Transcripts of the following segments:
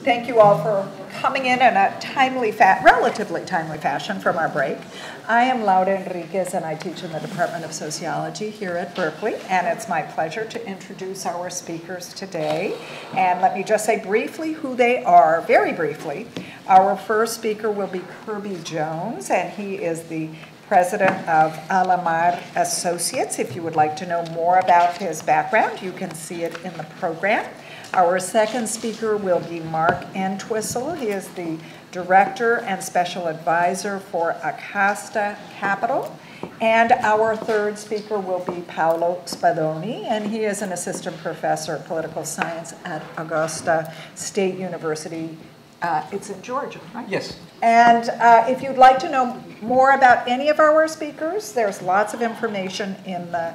Thank you all for coming in a relatively timely fashion from our break. I am Laura Enriquez, and I teach in the Department of Sociology here at Berkeley, and it's my pleasure to introduce our speakers today. And let me just say briefly who they are, very briefly. Our first speaker will be Kirby Jones, and he is the president of Alamar Associates. If you would like to know more about his background, you can see it in the program. Our second speaker will be Mark Entwistle. He is the director and special advisor for Acasta Capital. And our third speaker will be Paolo Spadoni, and he is an assistant professor of political science at Augusta State University. It's in Georgia, right? Yes. And if you'd like to know more about any of our speakers, there's lots of information in the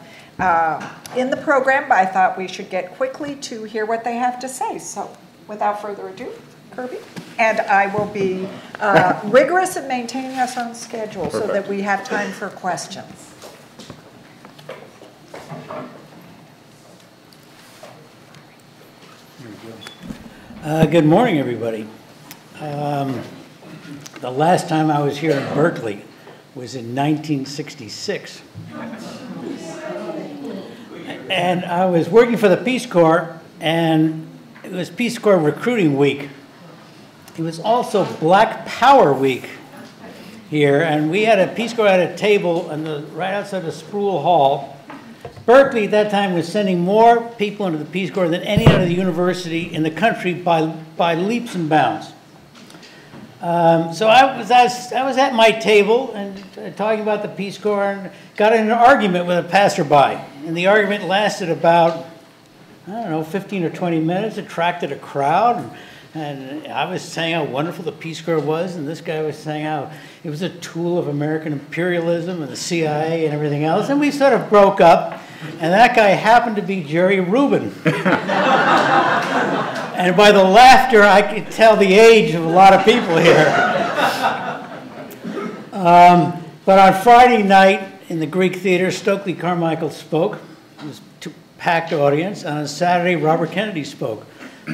program, but I thought we should get quickly to hear what they have to say. So without further ado, Kirby. And I will be rigorous in maintaining us on schedule so that we have time for questions. Good morning, everybody. The last time I was here in Berkeley was in 1966. And I was working for the Peace Corps, and it was Peace Corps Recruiting Week. It was also Black Power Week here, and we had a Peace Corps at a table right outside the Sproul Hall. Berkeley at that time was sending more people into the Peace Corps than any other university in the country by leaps and bounds. So I was at my table and talking about the Peace Corps and got in an argument with a passerby. And the argument lasted about, I don't know, 15 or 20 minutes, attracted a crowd. And I was saying how wonderful the Peace Corps was, and this guy was saying how it was a tool of American imperialism and the CIA and everything else. And we sort of broke up, and that guy happened to be Jerry Rubin. And by the laughter, I could tell the age of a lot of people here. But on Friday night in the Greek Theater, Stokely Carmichael spoke. It was a packed audience. On Saturday, Robert Kennedy spoke.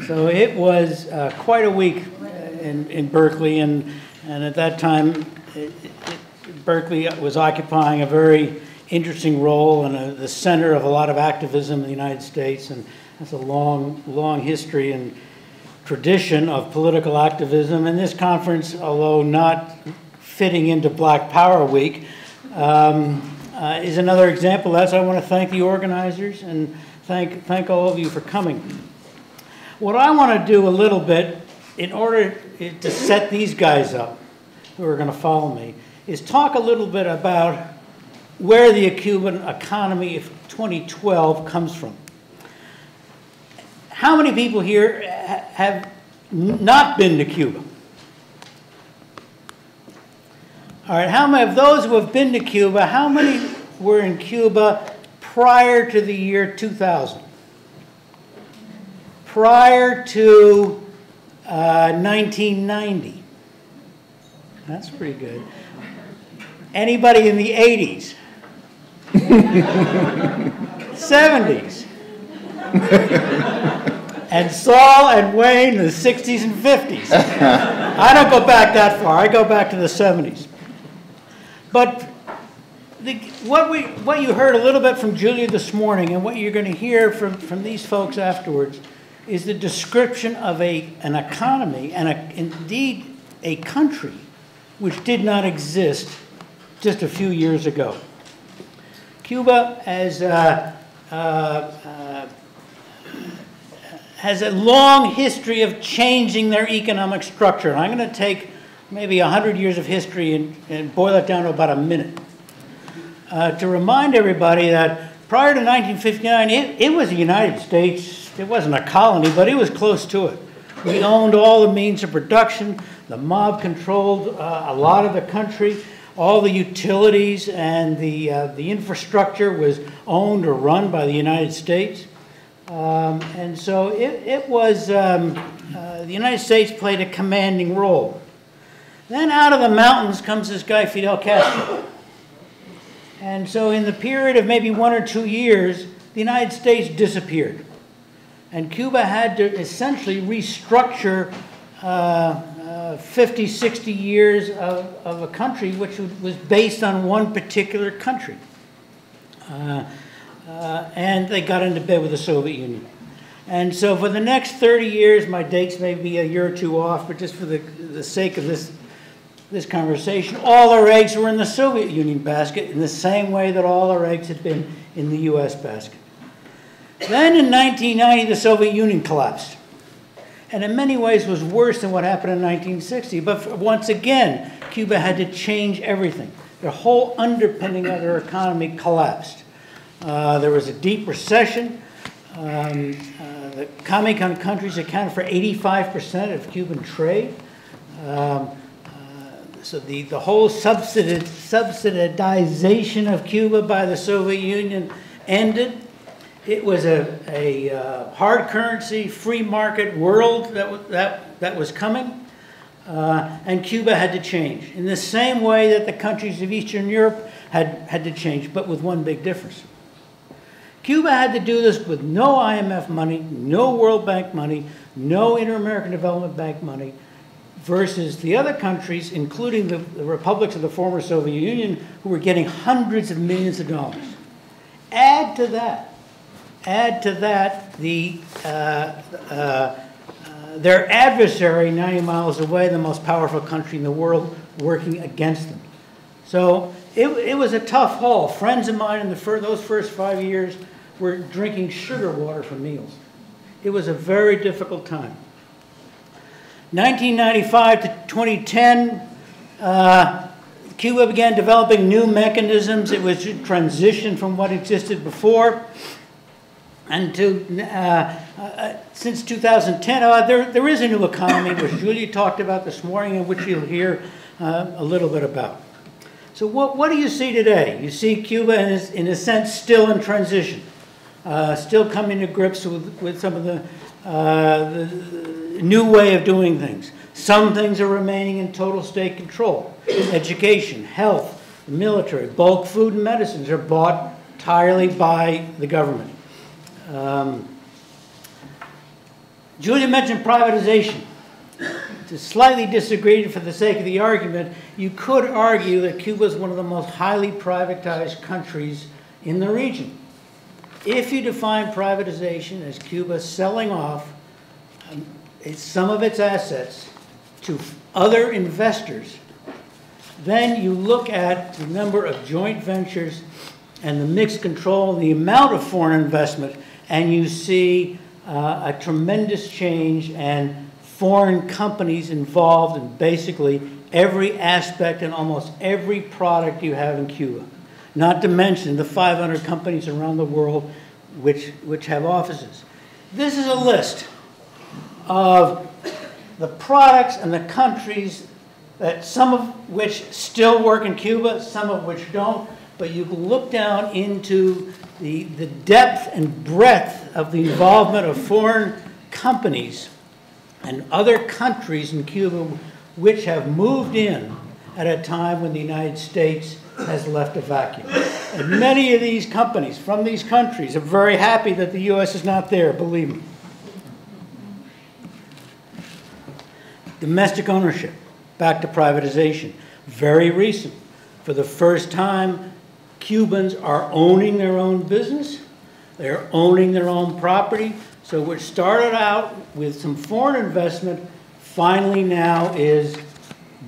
So it was quite a week in Berkeley, and at that time, Berkeley was occupying a very interesting role and the center of a lot of activism in the United States, and that's a long history and tradition of political activism. And this conference, although not fitting into Black Power Week, is another example. That's why I want to thank the organizers and thank all of you for coming. What I want to do a little bit in order to set these guys up who are going to follow me is talk a little bit about where the Cuban economy of 2012 comes from. How many people here have not been to Cuba? All right, how many of those who have been to Cuba, how many were in Cuba prior to the year 2000? Prior to 1990? That's pretty good. Anybody in the 80s? 70s? And Saul and Wayne in the 60s and 50s. I don't go back that far. I go back to the 70s. But what you heard a little bit from Julia this morning and what you're going to hear from these folks afterwards is the description of an economy and indeed a country which did not exist just a few years ago. Cuba has a long history of changing their economic structure. And I'm going to take maybe 100 years of history and boil it down to about a minute. To remind everybody that prior to 1959, it was the United States. It wasn't a colony, but it was close to it. We owned all the means of production. The mob controlled a lot of the country. All the utilities and the infrastructure was owned or run by the United States. And so it was, the United States played a commanding role. Then out of the mountains comes this guy, Fidel Castro. And so in the period of maybe 1 or 2 years, the United States disappeared. And Cuba had to essentially restructure 50, 60 years of a country which was based on one particular country. And they got into bed with the Soviet Union. And so for the next 30 years, my dates may be a year or two off, but just for the sake of this conversation, all our eggs were in the Soviet Union basket in the same way that all our eggs had been in the US basket. Then in 1990, the Soviet Union collapsed. And in many ways was worse than what happened in 1960. But once again, Cuba had to change everything. The whole underpinning of their economy collapsed. There was a deep recession. The Comecon countries accounted for 85% of Cuban trade. So the whole subsidization of Cuba by the Soviet Union ended. It was a hard currency, free market world that was coming, and Cuba had to change in the same way that the countries of Eastern Europe had to change, but with one big difference. Cuba had to do this with no IMF money, no World Bank money, no Inter-American Development Bank money, versus the other countries, including the republics of the former Soviet Union, who were getting hundreds of millions of dollars. Add to that their adversary 90 miles away, the most powerful country in the world, working against them. So it was a tough haul. Friends of mine in those first 5 years were drinking sugar water for meals. It was a very difficult time. 1995 to 2010, Cuba began developing new mechanisms. It was a transition from what existed before. And since 2010, there is a new economy, which Julia talked about this morning, and which you'll hear a little bit about. So what do you see today? You see Cuba, in a sense, still in transition, still coming to grips with some of the new way of doing things. Some things are remaining in total state control. Education, health, the military, bulk food and medicines are bought entirely by the government. Julia mentioned privatization. To slightly disagree for the sake of the argument, you could argue that Cuba is one of the most highly privatized countries in the region. If you define privatization as Cuba selling off some of its assets to other investors, then you look at the number of joint ventures and the mixed control, the amount of foreign investment, and you see a tremendous change and foreign companies involved in basically every aspect and almost every product you have in Cuba. Not to mention the 500 companies around the world which have offices. This is a list of the products and the countries that some of which still work in Cuba, some of which don't, but you can look down into the depth and breadth of the involvement of foreign companies and other countries in Cuba which have moved in at a time when the United States has left a vacuum. And many of these companies from these countries are very happy that the U.S. is not there, believe me. Domestic ownership, back to privatization, very recent. For the first time, Cubans are owning their own business. They're owning their own property. So what started out with some foreign investment, finally now is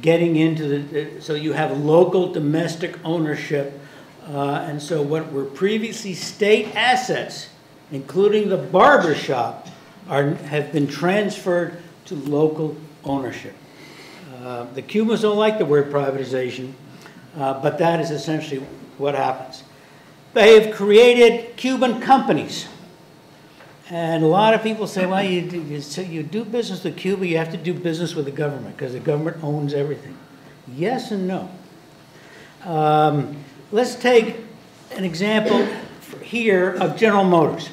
getting into so you have local domestic ownership. And so what were previously state assets, including the barber shop, have been transferred to local ownership. The Cubans don't like the word privatization, but that is essentially what happens. They have created Cuban companies. And a lot of people say, well, you do business with Cuba, you have to do business with the government because the government owns everything. Yes and no. Let's take an example here of General Motors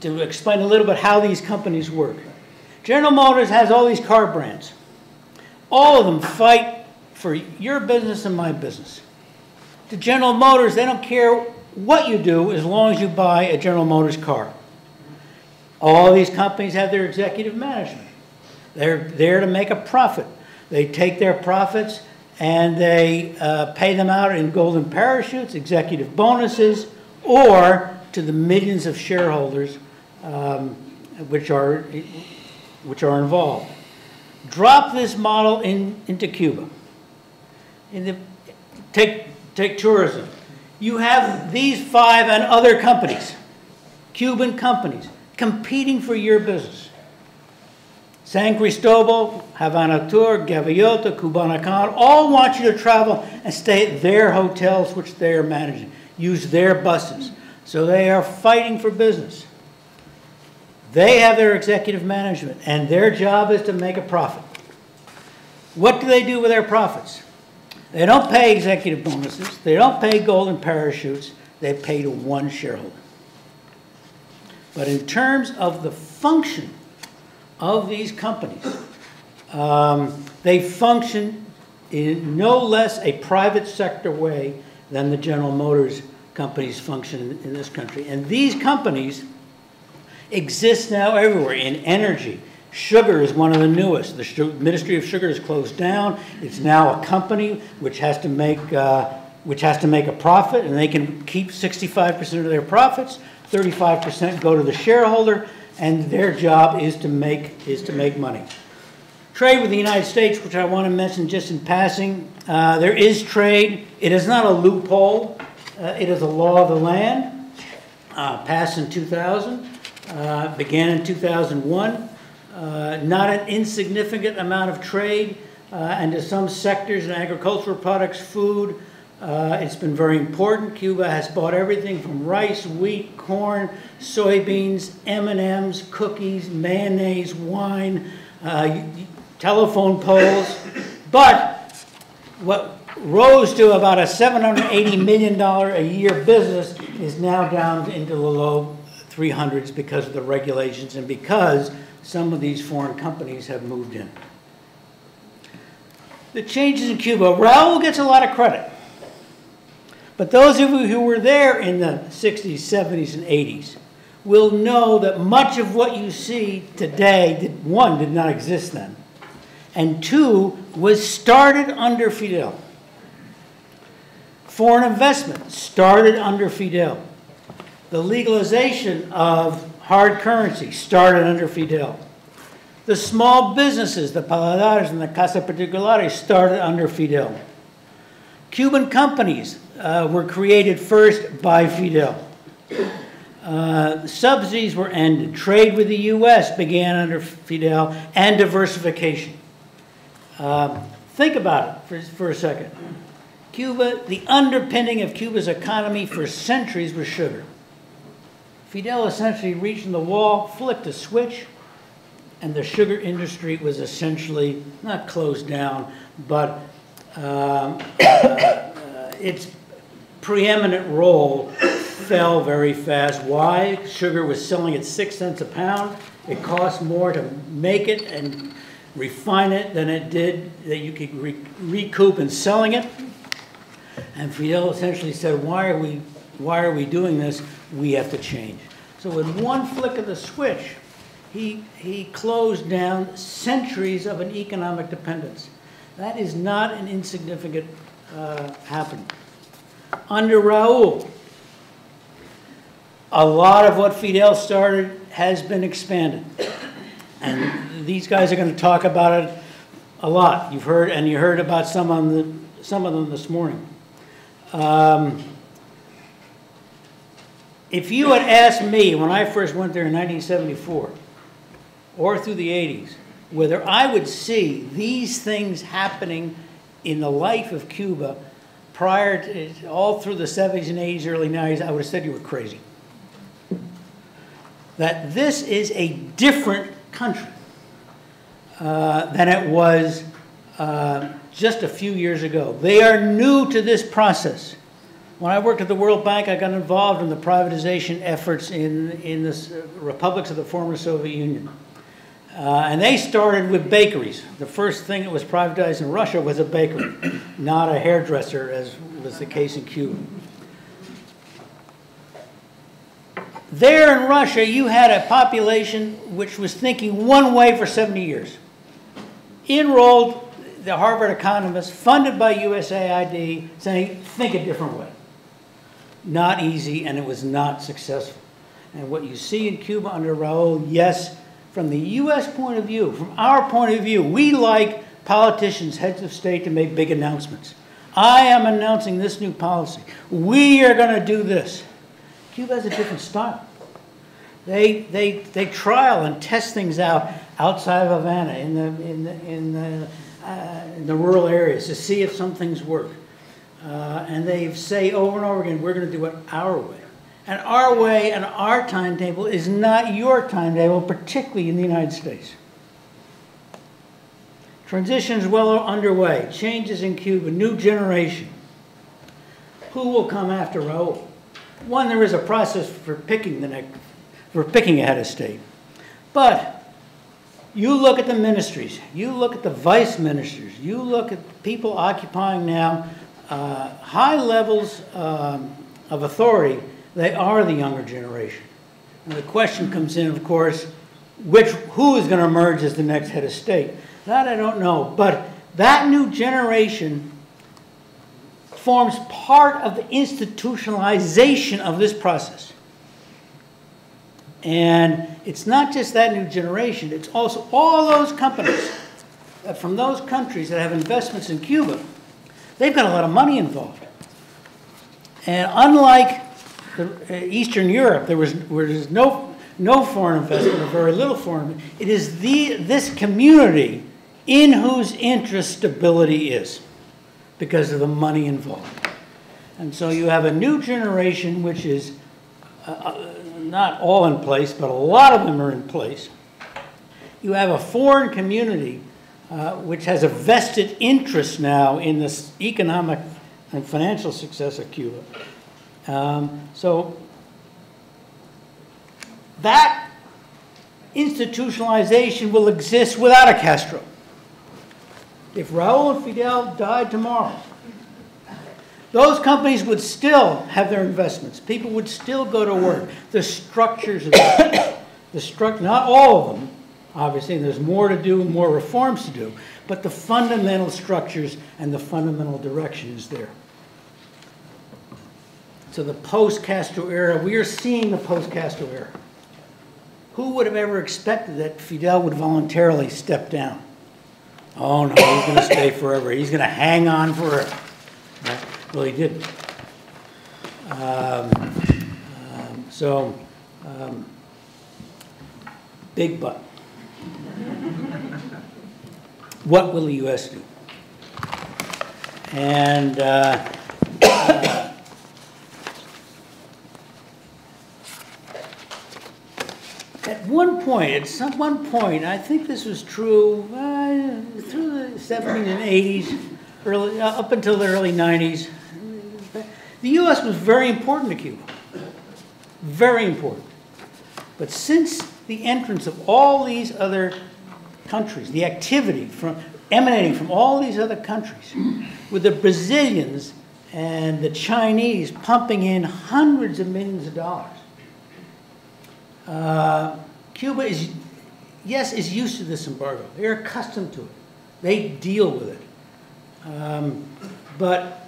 to explain a little bit how these companies work. General Motors has all these car brands. All of them fight for your business and my business. To General Motors, they don't care what you do as long as you buy a General Motors car. All these companies have their executive management. They're there to make a profit. They take their profits and they pay them out in golden parachutes, executive bonuses, or to the millions of shareholders which are involved. Drop this model into Cuba. Take tourism. You have these 5 and other companies, Cuban companies, competing for your business. San Cristobal, Havana Tour, Gaviota, Cubanacan, all want you to travel and stay at their hotels, which they are managing. Use their buses. So they are fighting for business. They have their executive management, and their job is to make a profit. What do they do with their profits? They don't pay executive bonuses. They don't pay golden parachutes. They pay to one shareholder. But in terms of the function of these companies, they function in no less a private sector way than the General Motors companies function in this country. And these companies exist now everywhere in energy. Sugar is one of the newest. The Ministry of Sugar is closed down. It's now a company which has to make a profit, and they can keep 65% of their profits. 35% go to the shareholder, and their job is to make money. Trade with the United States, which I want to mention just in passing. There is trade. It is not a loophole. It is a law of the land, passed in 2000, began in 2001. Not an insignificant amount of trade, and to some sectors in agricultural products, food, it's been very important. Cuba has bought everything from rice, wheat, corn, soybeans, M&Ms, cookies, mayonnaise, wine, telephone poles. But what rose to about a $780 million a year business is now down into the low 300s because of the regulations and because some of these foreign companies have moved in. The changes in Cuba, Raúl gets a lot of credit. But those of you who were there in the 60s, 70s, and 80s will know that much of what you see today, one, did not exist then, and two, was started under Fidel. Foreign investment started under Fidel. The legalization of hard currency started under Fidel. The small businesses, the paladares and the casa particulares, started under Fidel. Cuban companies were created first by Fidel. Subsidies were ended. Trade with the U.S. began under Fidel, and diversification. Think about it for a second. Cuba, the underpinning of Cuba's economy for centuries was sugar. Fidel essentially reached in the wall, flipped a switch, and the sugar industry was essentially not closed down, but its preeminent role fell very fast. Why? Sugar was selling at 6 cents a pound. It cost more to make it and refine it than it did that you could recoup in selling it. And Fidel essentially said, why are we doing this? We have to change. So with one flick of the switch, he closed down centuries of an economic dependence. That is not an insignificant happening. Under Raúl, a lot of what Fidel started has been expanded. And these guys are going to talk about it a lot. You heard about some of them this morning. If you had asked me when I first went there in 1974, or through the 80s, whether I would see these things happening in the life of Cuba prior to, all through the 70s and 80s, early 90s, I would have said you were crazy. That this is a different country than it was just a few years ago. They are new to this process. When I worked at the World Bank, I got involved in the privatization efforts in the republics of the former Soviet Union. And they started with bakeries. The first thing that was privatized in Russia was a bakery, not a hairdresser, as was the case in Cuba. There in Russia, you had a population which was thinking one way for 70 years. enrolled the Harvard economists, funded by USAID, saying, think a different way. Not easy, and it was not successful. And what you see in Cuba under Raúl, yes, from the U.S. point of view, from our point of view, we like politicians, heads of state, to make big announcements. I am announcing this new policy. We are going to do this. Cuba has a different style. They trial and test things out outside of Havana in the rural areas to see if some things work. And they say over and over again, we're going to do it our way. And our way and our timetable is not your timetable, particularly in the United States. Transitions well underway, changes in Cuba, new generation. Who will come after Raúl? One, there is a process for picking a head of state. But you look at the ministries, you look at the vice ministers, you look at people occupying now high levels of authority. They are the younger generation. And the question comes in, of course, who is going to emerge as the next head of state? That I don't know. But that new generation forms part of the institutionalization of this process. And it's not just that new generation, it's also all those companies from those countries that have investments in Cuba. They've got a lot of money involved. And unlike Eastern Europe, where there's no foreign investment or very little foreign, it is this community in whose interest stability is because of the money involved. And so you have a new generation which is not all in place, but a lot of them are in place. You have a foreign community which has a vested interest now in this economic and financial success of Cuba. So that institutionalization will exist without a Castro. If Raúl and Fidel died tomorrow, those companies would still have their investments. People would still go to work. The structures of that, not all of them, obviously, there's more to do, more reforms to do, but the fundamental structures and the fundamental direction is there. So the post-Castro era, we are seeing the post-Castro era. Who would have ever expected that Fidel would voluntarily step down? Oh no, he's going to stay forever. He's going to hang on forever. Right? Well, he didn't. Big but. What will the U.S. do? And at one point, I think this was true through the 70s and 80s, up until the early 90s, the U.S. was very important to Cuba. Very important. But since the entrance of all these other countries, the activity emanating from all these other countries, with the Brazilians and the Chinese pumping in hundreds of millions of dollars, Cuba is used to this embargo. They're accustomed to it. They deal with it. But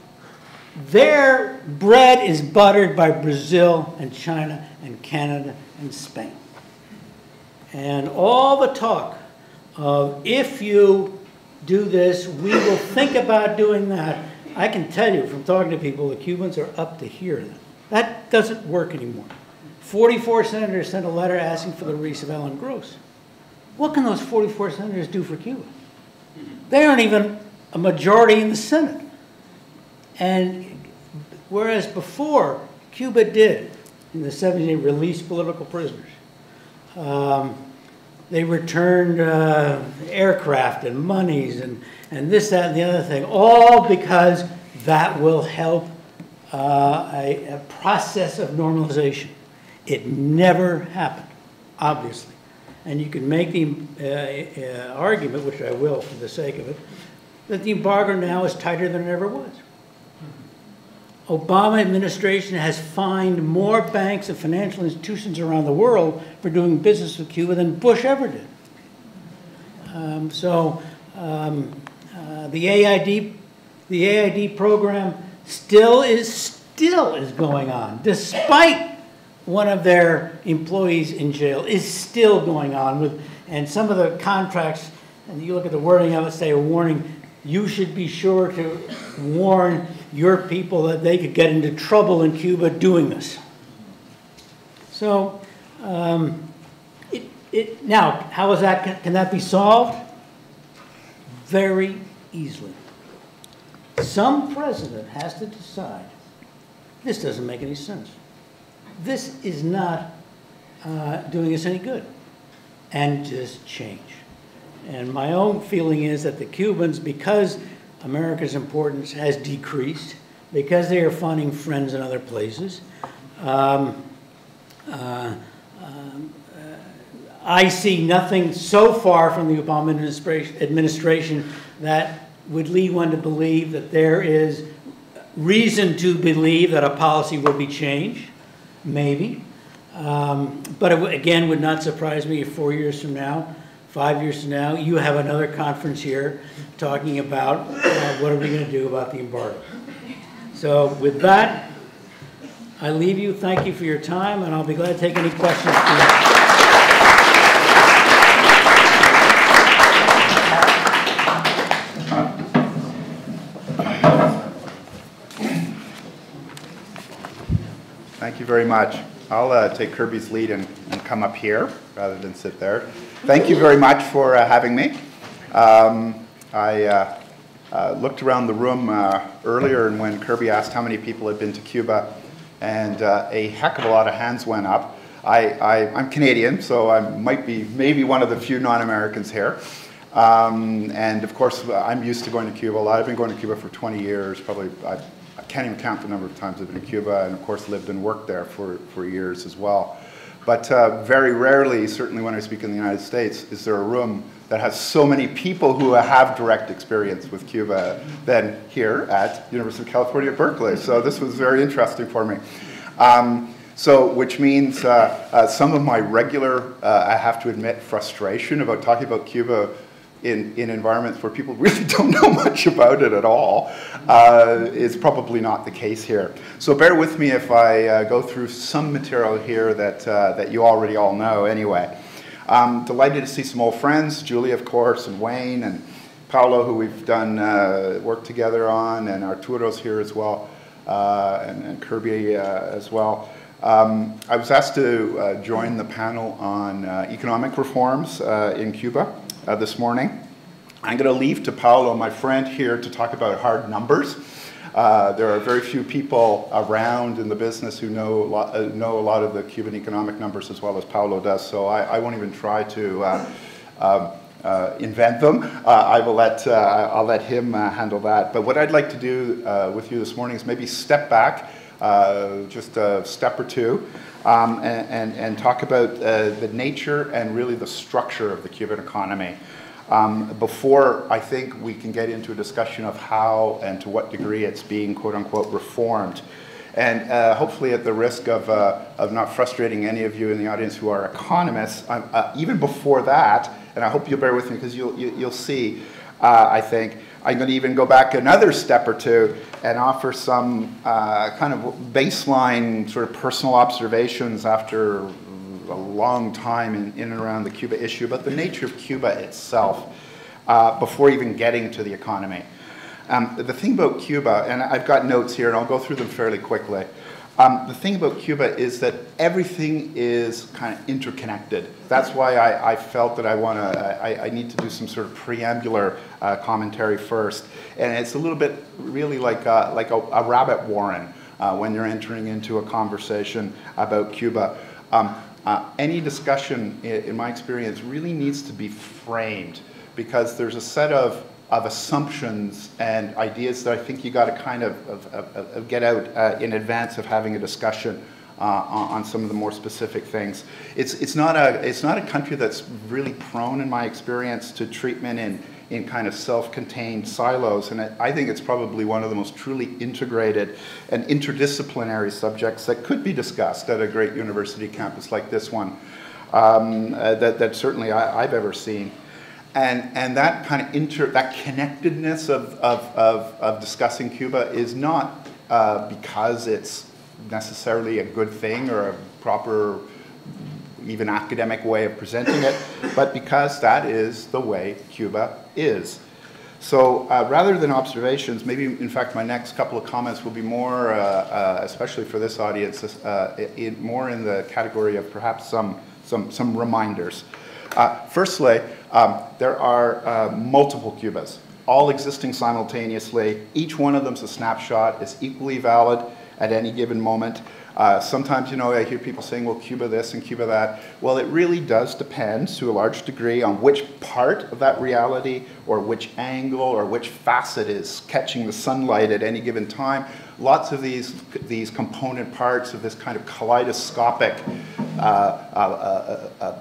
their bread is buttered by Brazil and China and Canada and Spain. And all the talk of, if you do this, we will think about doing that. I can tell you from talking to people, the Cubans are up to here. That doesn't work anymore. 44 senators sent a letter asking for the release of Alan Gross. What can those 44 senators do for Cuba? They aren't even a majority in the Senate. And whereas before, Cuba did, in the 70s, they released political prisoners. They returned aircraft and monies and this, that, and the other thing, all because that will help a process of normalization. It never happened, obviously. And you can make the argument, which I will for the sake of it, that the embargo now is tighter than it ever was. Obama administration has fined more banks and financial institutions around the world for doing business with Cuba than Bush ever did. The AID program still is going on, despite one of their employees in jail, is still going on with, and some of the contracts, and you look at the wording of it, say a warning, you should be sure to warn your people that they could get into trouble in Cuba doing this. So, now, how is that, can that be solved? Very easily. Some president has to decide, this doesn't make any sense. This is not doing us any good, and just change. And my own feeling is that the Cubans, because America's importance has decreased, because they are finding friends in other places, I see nothing so far from the Obama administration that would lead one to believe that there is reason to believe that a policy will be changed, maybe. But it, again, would not surprise me if 4 years from now, 5 years from now, you have another conference here talking about what are we going to do about the embargo. So with that, I leave you. Thank you for your time, and I'll be glad to take any questions. Thank you very much. I'll take Kirby's lead and come up here rather than sit there. Thank you very much for having me. I looked around the room earlier, and when Kirby asked how many people had been to Cuba, and a heck of a lot of hands went up. I'm Canadian, so I might be maybe one of the few non-Americans here. And of course, I'm used to going to Cuba a lot. I've been going to Cuba for 20 years, probably. I can't even count the number of times I've been to Cuba, and of course lived and worked there for years as well. But very rarely, certainly when I speak in the United States, is there a room that has so many people who have direct experience with Cuba than here at University of California at Berkeley. So this was very interesting for me. Which means some of my regular, I have to admit, frustration about talking about Cuba in environments where people really don't know much about it at all is probably not the case here. So bear with me if I go through some material here that you already all know anyway. Delighted to see some old friends, Julie, of course, and Wayne, and Paolo, who we've done work together on, and Arturo's here as well, and Kirby as well. I was asked to join the panel on economic reforms in Cuba this morning. I'm going to leave to Paolo, my friend here, to talk about hard numbers. There are very few people around in the business who know a lot of the Cuban economic numbers as well as Paolo does, so I won't even try to invent them. I'll let him handle that. But what I'd like to do with you this morning is maybe step back just a step or two and talk about the nature and really the structure of the Cuban economy. Before I think we can get into a discussion of how and to what degree it's being quote-unquote reformed. And hopefully at the risk of not frustrating any of you in the audience who are economists, even before that, and I hope you'll bear with me because you'll see, I think, I'm going to even go back another step or two and offer some kind of baseline sort of personal observations after a long time in and around the Cuba issue about the nature of Cuba itself before even getting to the economy. The thing about Cuba, and I've got notes here and I'll go through them fairly quickly. The thing about Cuba is that everything is kind of interconnected. That's why I felt that I need to do some sort of preambular commentary first. And it's a little bit really like a rabbit warren when you're entering into a conversation about Cuba. Any discussion, in my experience, really needs to be framed because there's a set of assumptions and ideas that I think you got to kind of get out in advance of having a discussion on some of the more specific things. It's not a country that's really prone, in my experience, to treatment in kind of self-contained silos, and I think it's probably one of the most truly integrated and interdisciplinary subjects that could be discussed at a great university campus like this one that certainly I've ever seen. And that kind of that connectedness of discussing Cuba is not because it's necessarily a good thing or a proper, even academic way of presenting it, but because that is the way Cuba is. So rather than observations, maybe in fact my next couple of comments will be more, especially for this audience, more in the category of perhaps some reminders. Firstly, there are multiple Cubas, all existing simultaneously. Each one of them is a snapshot, is equally valid at any given moment. Sometimes, you know, I hear people saying, well, Cuba this and Cuba that. Well, it really does depend to a large degree on which part of that reality or which angle or which facet is catching the sunlight at any given time. Lots of these component parts of this kind of kaleidoscopic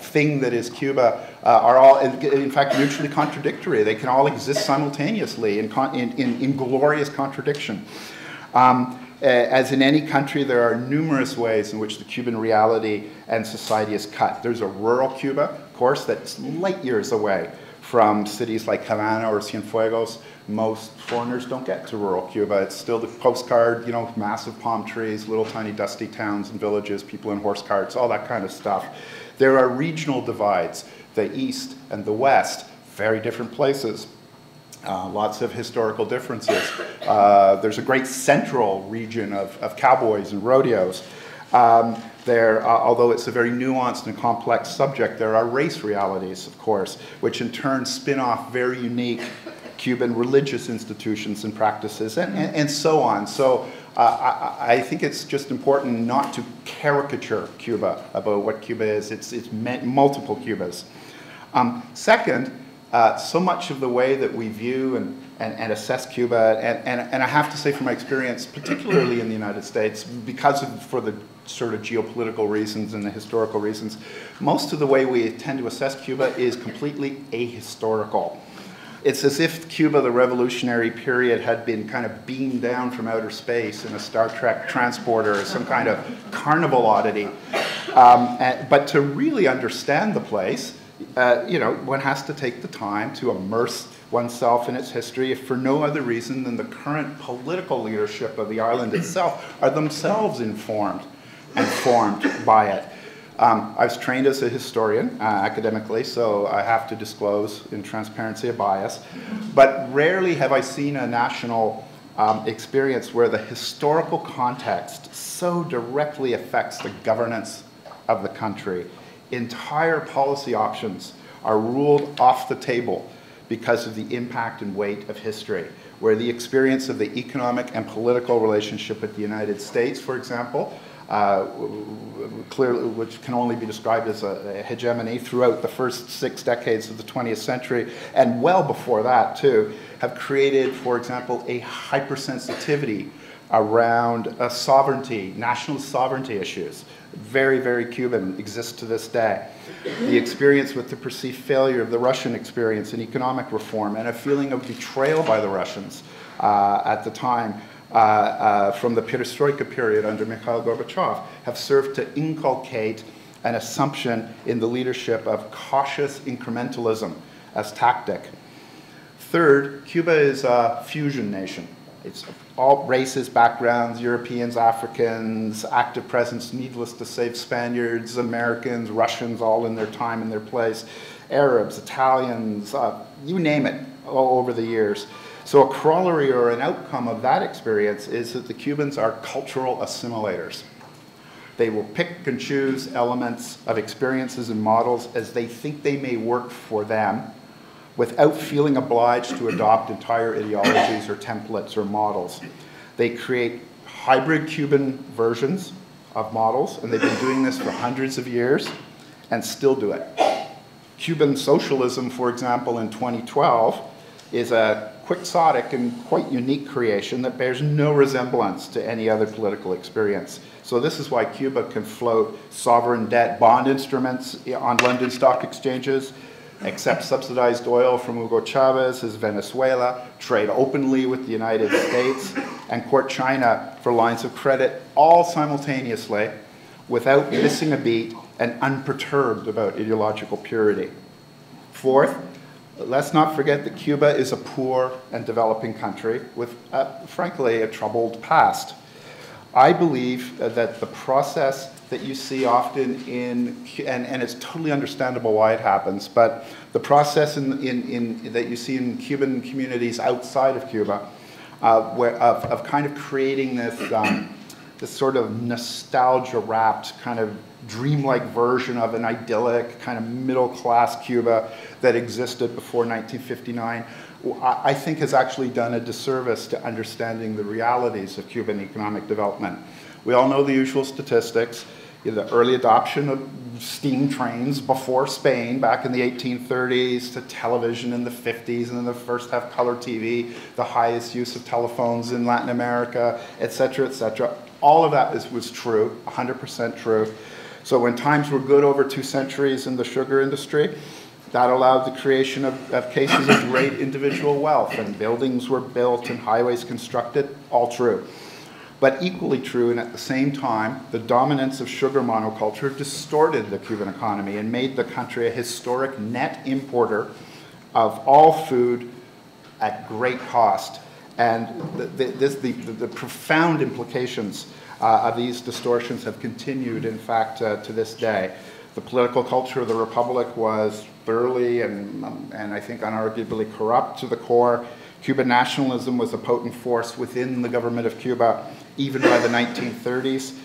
thing that is Cuba are all, in fact, mutually contradictory. They can all exist simultaneously in glorious contradiction. As in any country, there are numerous ways in which the Cuban reality and society is cut. There's a rural Cuba, of course, that's light years away from cities like Havana or Cienfuegos. Most foreigners don't get to rural Cuba. It's still the postcard, you know, massive palm trees, little tiny dusty towns and villages, people in horse carts, all that kind of stuff. There are regional divides, the East and the West, very different places. Lots of historical differences. There's a great central region of cowboys and rodeos. Although it's a very nuanced and complex subject, there are race realities, of course, which in turn spin off very unique Cuban religious institutions and practices, and so on. So I think it's just important not to caricature Cuba about what Cuba is. It's multiple Cubas. Second, so much of the way that we view and assess Cuba, and I have to say from my experience, particularly in the United States, for the sort of geopolitical reasons and the historical reasons, most of the way we tend to assess Cuba is completely ahistorical. It's as if Cuba, the revolutionary period, had been kind of beamed down from outer space in a Star Trek transporter or some kind of carnival oddity. But to really understand the place, you know, one has to take the time to immerse oneself in its history, if for no other reason than the current political leadership of the island itself are themselves informed and formed by it. I was trained as a historian academically, so I have to disclose in transparency a bias. But rarely have I seen a national experience where the historical context so directly affects the governance of the country. Entire policy options are ruled off the table because of the impact and weight of history, where the experience of the economic and political relationship with the United States, for example, clearly, which can only be described as a hegemony throughout the first 6 decades of the 20th century, and well before that too, have created, for example, a hypersensitivity around sovereignty, national sovereignty issues. Very, very Cuban, exists to this day. The experience with the perceived failure of the Russian experience in economic reform and a feeling of betrayal by the Russians at the time from the perestroika period under Mikhail Gorbachev have served to inculcate an assumption in the leadership of cautious incrementalism as tactic. Third, Cuba is a fusion nation. It's all races, backgrounds, Europeans, Africans, active presence, needless to say, Spaniards, Americans, Russians, all in their time and their place, Arabs, Italians, you name it, all over the years. So a corollary or an outcome of that experience is that the Cubans are cultural assimilators. They will pick and choose elements of experiences and models as they think they may work for them, without feeling obliged to adopt entire ideologies or templates or models. They create hybrid Cuban versions of models, and they've been doing this for hundreds of years and still do it. Cuban socialism, for example, in 2012, is a quixotic and quite unique creation that bears no resemblance to any other political experience. So this is why Cuba can float sovereign debt bond instruments on London stock exchanges, accept subsidized oil from Hugo Chavez's Venezuela, trade openly with the United States, and court China for lines of credit, all simultaneously, without missing a beat and unperturbed about ideological purity. Fourth, Let's not forget that Cuba is a poor and developing country with, frankly, a troubled past. I believe that the process that you see often and it's totally understandable why it happens, but the process that you see in Cuban communities outside of Cuba, of kind of creating this sort of nostalgia-wrapped kind of dreamlike version of an idyllic kind of middle-class Cuba that existed before 1959, I think has actually done a disservice to understanding the realities of Cuban economic development. We all know the usual statistics. The early adoption of steam trains before Spain back in the 1830s, to television in the 50s, and then the first have color TV, the highest use of telephones in Latin America, et cetera, et cetera. All of that was true, 100% true. So when times were good over 2 centuries in the sugar industry, that allowed the creation of cases of great individual wealth, and buildings were built and highways constructed, all true. But equally true, and at the same time, the dominance of sugar monoculture distorted the Cuban economy and made the country a historic net importer of all food at great cost. And the profound implications of these distortions have continued, in fact, to this day. The political culture of the Republic was thoroughly and I think unarguably corrupt to the core. Cuban nationalism was a potent force within the government of Cuba, even by the 1930s.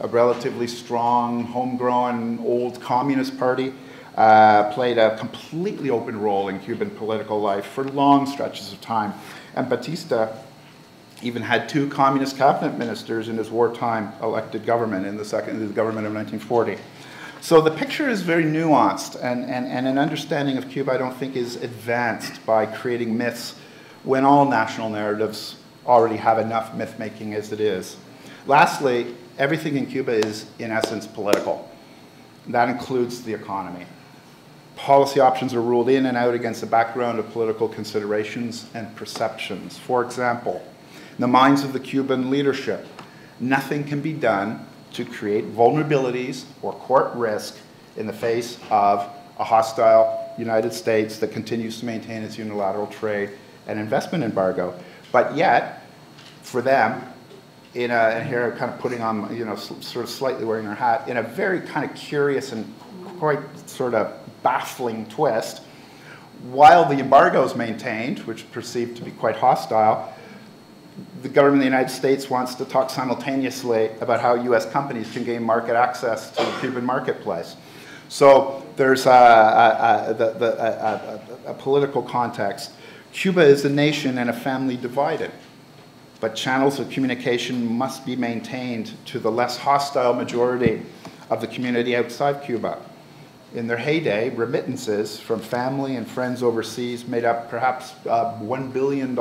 A relatively strong, homegrown, old Communist Party played a completely open role in Cuban political life for long stretches of time. And Batista even had 2 communist cabinet ministers in his wartime elected government in the government of 1940. So the picture is very nuanced, and an understanding of Cuba, I don't think, is advanced by creating myths when all national narratives already have enough myth-making as it is. Lastly, everything in Cuba is, in essence, political. That includes the economy. Policy options are ruled in and out against a background of political considerations and perceptions. For example, in the minds of the Cuban leadership, nothing can be done to create vulnerabilities or court risk in the face of a hostile United States that continues to maintain its unilateral trade and investment embargo. But yet, for them, and here kind of putting on, sort of slightly wearing their hat, in a very kind of curious and quite sort of baffling twist, while the embargo is maintained, which is perceived to be quite hostile, the government of the United States wants to talk simultaneously about how US companies can gain market access to the Cuban marketplace. So there's a political context. Cuba is a nation and a family divided, but channels of communication must be maintained to the less hostile majority of the community outside Cuba. In their heyday, remittances from family and friends overseas made up perhaps $1 billion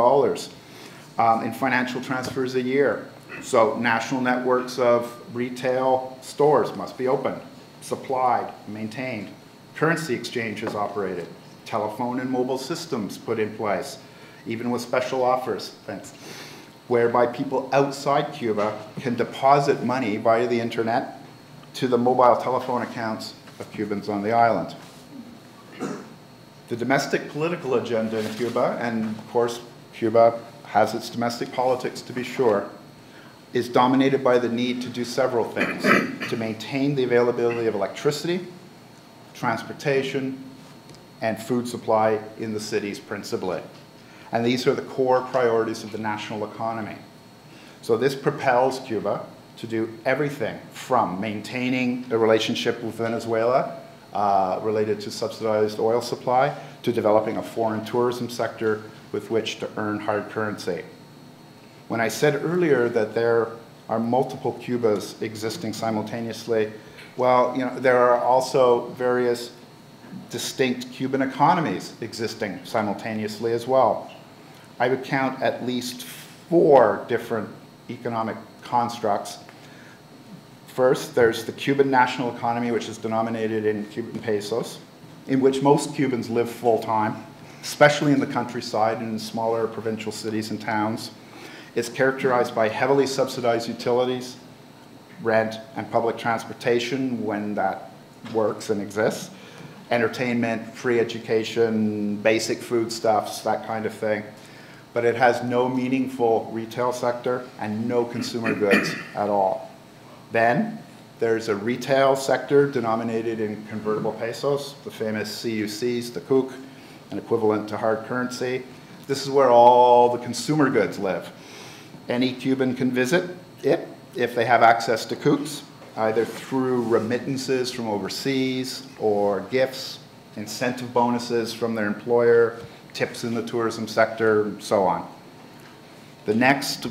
in financial transfers a year. So national networks of retail stores must be opened, supplied, maintained. Currency exchanges operated. Telephone and mobile systems put in place, even with special offers, whereby people outside Cuba can deposit money via the internet to the mobile telephone accounts of Cubans on the island. The domestic political agenda in Cuba, and of course Cuba has its domestic politics to be sure, is dominated by the need to do several things: to maintain the availability of electricity, transportation, and food supply in the cities principally. And these are the core priorities of the national economy. So this propels Cuba to do everything from maintaining a relationship with Venezuela related to subsidized oil supply, to developing a foreign tourism sector with which to earn hard currency. When I said earlier that there are multiple Cubas existing simultaneously, well, there are also various distinct Cuban economies existing simultaneously as well. I would count at least 4 different economic constructs. First, there's the Cuban national economy, which is denominated in Cuban pesos, in which most Cubans live full-time, especially in the countryside and in smaller provincial cities and towns. It's characterized by heavily subsidized utilities, rent, and public transportation when that works and exists, entertainment, free education, basic foodstuffs, that kind of thing. But it has no meaningful retail sector and no consumer goods at all. Then there's a retail sector denominated in convertible pesos, the famous CUCs, the CUC, an equivalent to hard currency. This is where all the consumer goods live. Any Cuban can visit it if they have access to CUCs, either through remittances from overseas or gifts, incentive bonuses from their employer, tips in the tourism sector, and so on. The next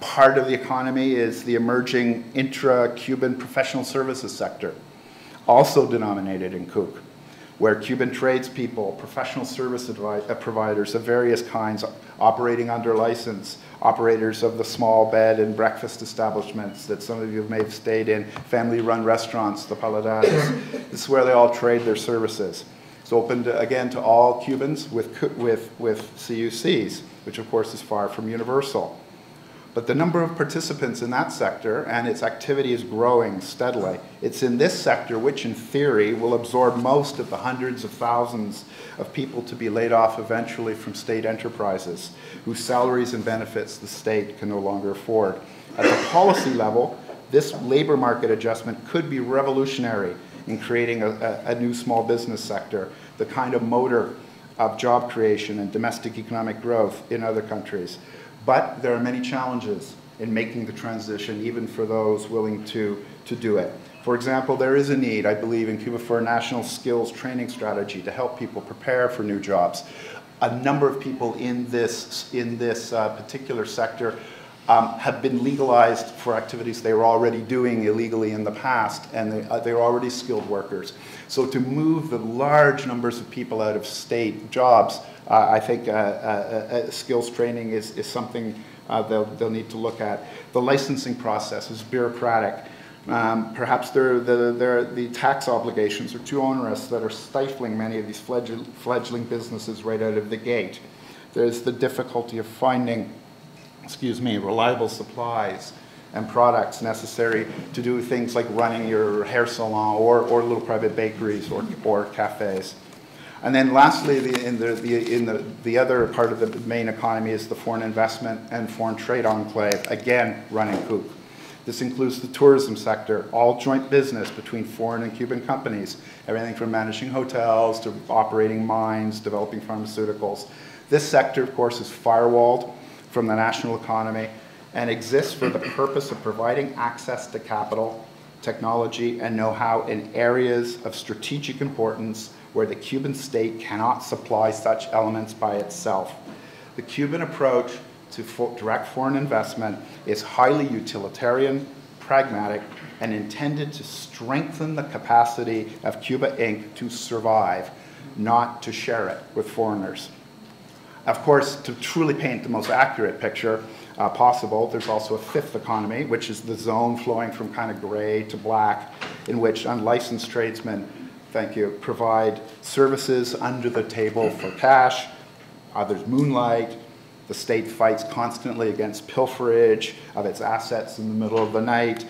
part of the economy is the emerging intra-Cuban professional services sector, also denominated in CUC, where Cuban tradespeople, professional service providers of various kinds, operating under license, operators of the small bed and breakfast establishments that some of you may have stayed in, family-run restaurants, the paladares. This is where they all trade their services. It's open, again, to all Cubans with CUCs, which of course is far from universal. But the number of participants in that sector and its activity is growing steadily. It's in this sector which, in theory, will absorb most of the hundreds of thousands of people to be laid off eventually from state enterprises, whose salaries and benefits the state can no longer afford. At the policy level, this labor market adjustment could be revolutionary in creating a new small business sector, the kind of motor of job creation and domestic economic growth in other countries. But there are many challenges in making the transition, even for those willing to do it. For example, there is a need, I believe, in Cuba for a national skills training strategy to help people prepare for new jobs. A number of people in this particular sector have been legalized for activities they were already doing illegally in the past, and they're already skilled workers. So to move the large numbers of people out of state jobs, I think skills training is something they'll need to look at. The licensing process is bureaucratic. Perhaps the tax obligations are too onerous that are stifling many of these fledgling businesses right out of the gate. There's the difficulty of finding, reliable supplies and products necessary to do things like running your hair salon or little private bakeries or cafes. And then lastly, the other part of the main economy is the foreign investment and foreign trade enclave, again running CUC. This includes the tourism sector, all joint business between foreign and Cuban companies, everything from managing hotels to operating mines, developing pharmaceuticals. This sector, of course, is firewalled from the national economy and exists for the purpose of providing access to capital, technology, and know-how in areas of strategic importance where the Cuban state cannot supply such elements by itself. The Cuban approach to direct foreign investment is highly utilitarian, pragmatic, and intended to strengthen the capacity of Cuba Inc. to survive, not to share it with foreigners. Of course, to truly paint the most accurate picture possible, there's also a fifth economy, which is the zone flowing from kind of gray to black, in which unlicensed tradesmen, provide services under the table for cash. Others moonlight. The state fights constantly against pilferage of its assets in the middle of the night,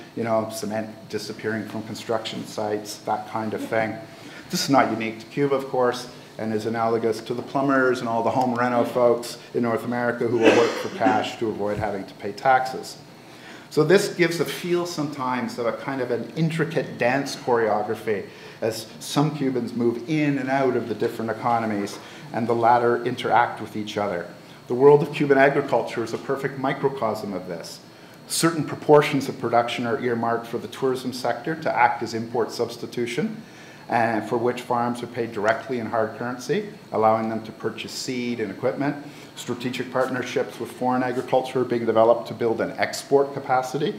cement disappearing from construction sites, that kind of thing. This is not unique to Cuba, of course, and is analogous to the plumbers and all the home reno folks in North America who will work for cash to avoid having to pay taxes. So this gives a feel sometimes of a kind of an intricate dance choreography as some Cubans move in and out of the different economies and the latter interact with each other. The world of Cuban agriculture is a perfect microcosm of this. Certain proportions of production are earmarked for the tourism sector to act as import substitution, and for which farms are paid directly in hard currency, allowing them to purchase seed and equipment. Strategic partnerships with foreign agriculture are being developed to build an export capacity,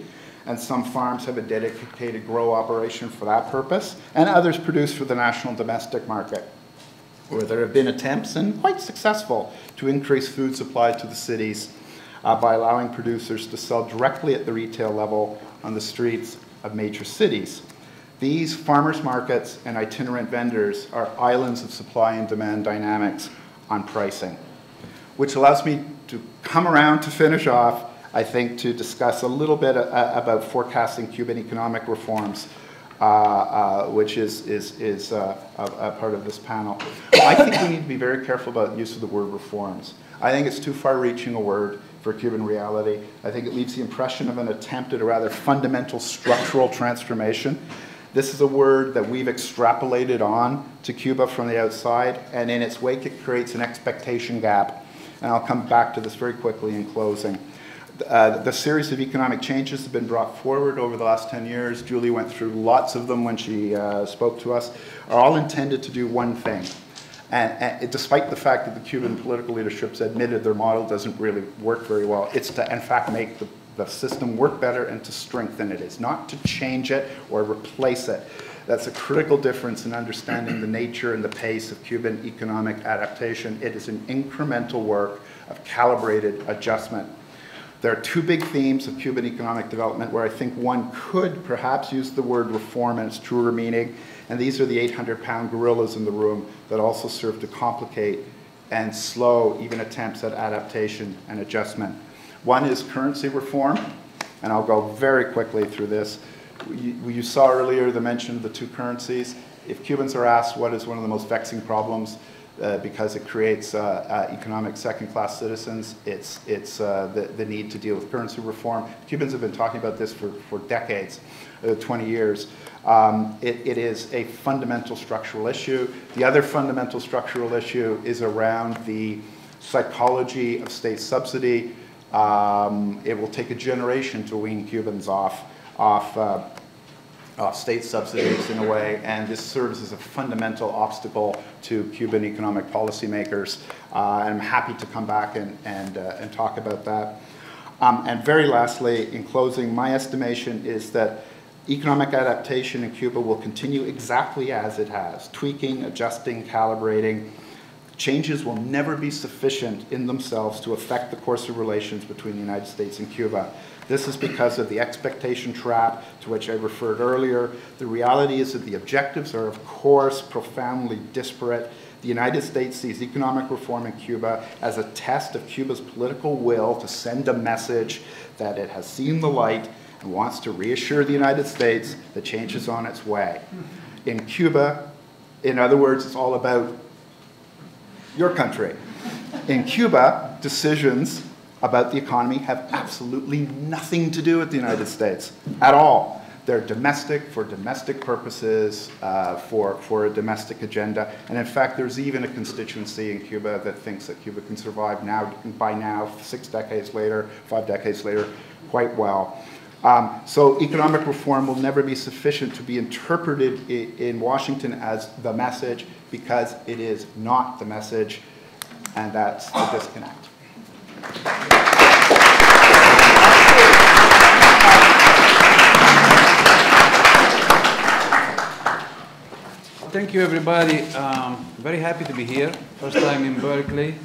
and some farms have a dedicated grow operation for that purpose, and others produce for the national domestic market, where there have been attempts, and quite successful, to increase food supply to the cities by allowing producers to sell directly at the retail level on the streets of major cities. These farmers' markets and itinerant vendors are islands of supply and demand dynamics on pricing, which allows me to come around to finish off, I think, to discuss a little bit about forecasting Cuban economic reforms which is a part of this panel. I think we need to be very careful about the use of the word reforms. I think it's too far-reaching a word for Cuban reality. I think it leaves the impression of an attempt at a rather fundamental structural transformation. This is a word that we've extrapolated on to Cuba from the outside, and in its wake it creates an expectation gap. And I'll come back to this very quickly in closing. The series of economic changes have been brought forward over the last 10 years. Julie went through lots of them when she spoke to us, are all intended to do one thing. And despite the fact that the Cuban political leadership's admitted their model doesn't really work very well, it's to, in fact, make the system work better and to strengthen it. It's not to change it or replace it. That's a critical difference in understanding the nature and the pace of Cuban economic adaptation. It is an incremental work of calibrated adjustment. There are two big themes of Cuban economic development where I think one could perhaps use the word reform in its truer meaning, and these are the 800-pound gorillas in the room that also serve to complicate and slow even attempts at adaptation and adjustment. One is currency reform, and I'll go very quickly through this. You saw earlier the mention of the two currencies. If Cubans are asked what is one of the most vexing problems because it creates economic second-class citizens, it's the need to deal with currency reform. Cubans have been talking about this for decades, 20 years. It is a fundamental structural issue. The other fundamental structural issue is around the psychology of state subsidy. It will take a generation to wean Cubans off state subsidies in a way, and this serves as a fundamental obstacle to Cuban economic policymakers. I'm happy to come back and talk about that. And very lastly, in closing, my estimation is that economic adaptation in Cuba will continue exactly as it has, tweaking, adjusting, calibrating. Changes will never be sufficient in themselves to affect the course of relations between the United States and Cuba. This is because of the expectation trap to which I referred earlier. The reality is that the objectives are, of course, profoundly disparate. The United States sees economic reform in Cuba as a test of Cuba's political will to send a message that it has seen the light and wants to reassure the United States that change is on its way. In Cuba, in other words, it's all about your country. In Cuba, decisions about the economy have absolutely nothing to do with the United States at all. They're domestic for domestic purposes, for a domestic agenda. And in fact, there's even a constituency in Cuba that thinks that Cuba can survive by now, 6 decades later, 5 decades later, quite well. So economic reform will never be sufficient to be interpreted in Washington as the message, because it is not the message, and that's the disconnect. Thank you, everybody. Very happy to be here. First time in Berkeley.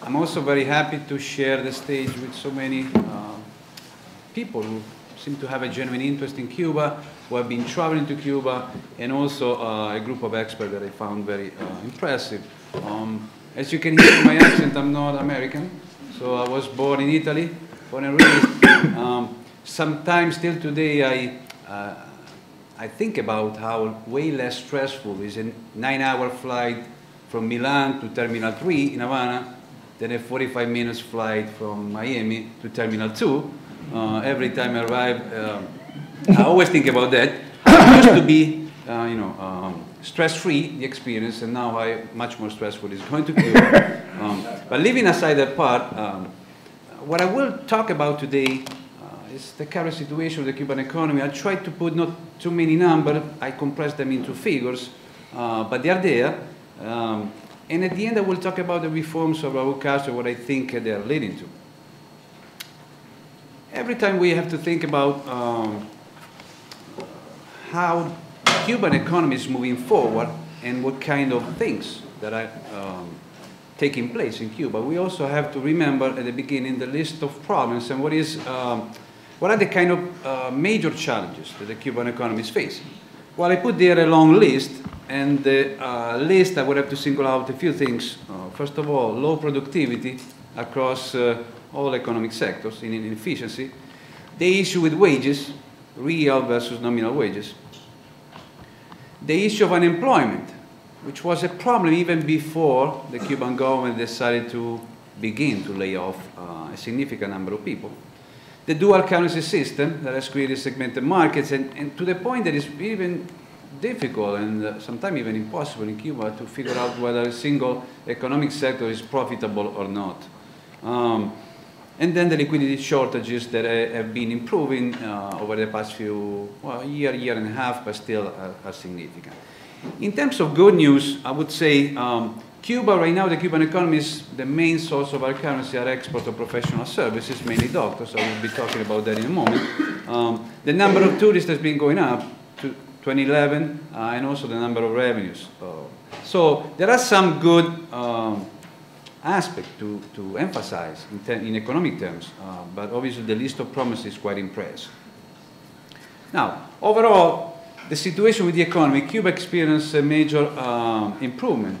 I'm also very happy to share the stage with so many people who seem to have a genuine interest in Cuba, who have been traveling to Cuba, and also a group of experts that I found very impressive. As you can hear from my accent, I'm not American. So I was born in Italy, born and raised. Sometimes, still today, I think about how way less stressful is a 9-hour flight from Milan to Terminal 3 in Havana than a 45 minutes flight from Miami to Terminal 2. Every time I arrive, I always think about that. I used to be, stress-free, the experience, and now much more stressful is going to Cuba. But leaving aside that part, what I will talk about today is the current situation of the Cuban economy. I tried to put not too many numbers. I compressed them into figures, but they are there. And at the end, I will talk about the reforms of Raúl Castro, what I think they are leading to. Every time we have to think about how the Cuban economy is moving forward and what kind of things that are taking place in Cuba, we also have to remember at the beginning the list of problems and what are the kind of major challenges that the Cuban economy is facing. Well, I put there a long list, and the list I would have to single out a few things. First of all, low productivity across all economic sectors in inefficiency. The issue with wages, real versus nominal wages. The issue of unemployment, which was a problem even before the Cuban government decided to begin to lay off a significant number of people. The dual currency system that has created segmented markets, and to the point that it's even difficult and sometimes even impossible in Cuba to figure out whether a single economic sector is profitable or not. And then the liquidity shortages that have been improving over the past year and a half, but still are significant. In terms of good news, I would say Cuba, right now, the Cuban economy is the main source of our currency, our export of professional services, mainly doctors. I will be talking about that in a moment. The number of tourists has been going up to 2011, and also the number of revenues. So there are some good aspects to emphasize in economic terms, but obviously the list of promises is quite impressive. Now, overall, the situation with the economy, Cuba experienced a major improvement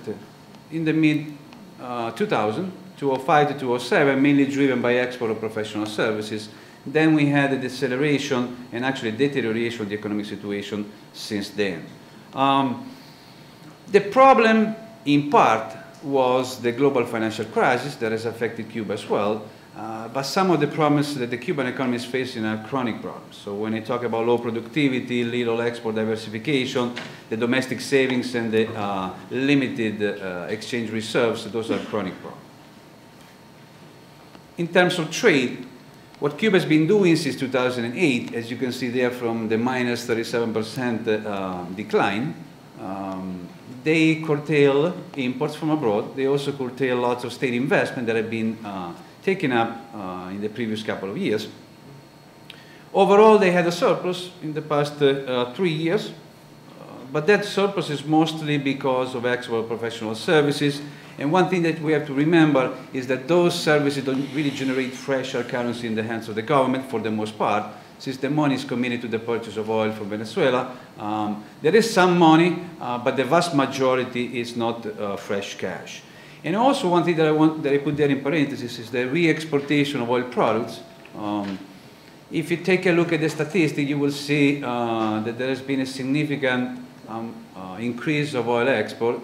in the mid-2000, 2005 to 2007, mainly driven by export of professional services. Then we had a deceleration and actually a deterioration of the economic situation since then. The problem, in part, was the global financial crisis that has affected Cuba as well. But some of the problems that the Cuban economy is facing are chronic problems. So when I talk about low productivity, little export diversification, the domestic savings and the limited exchange reserves, those are chronic problems. In terms of trade, what Cuba has been doing since 2008, as you can see there from the minus 37% decline, they curtail imports from abroad. They also curtail lots of state investment that have been taken up in the previous couple of years. Overall, they had a surplus in the past 3 years, but that surplus is mostly because of export of professional services. And one thing that we have to remember is that those services don't really generate fresh currency in the hands of the government for the most part, since the money is committed to the purchase of oil from Venezuela. There is some money, but the vast majority is not fresh cash. And also one thing that I put there in parentheses is the re-exportation of oil products. If you take a look at the statistic, you will see that there has been a significant increase of oil export.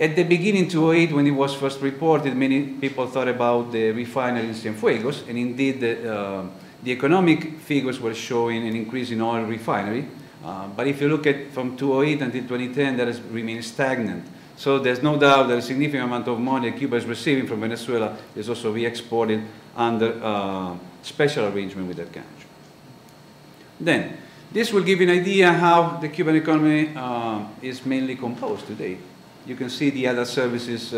At the beginning, 2008, when it was first reported, many people thought about the refinery in Cienfuegos, and indeed the economic figures were showing an increase in oil refinery. But if you look at from 2008 until 2010, that has remained stagnant. So there's no doubt that a significant amount of money Cuba is receiving from Venezuela is also re-exported under special arrangement with that country. Then, this will give you an idea how the Cuban economy is mainly composed today. You can see the other services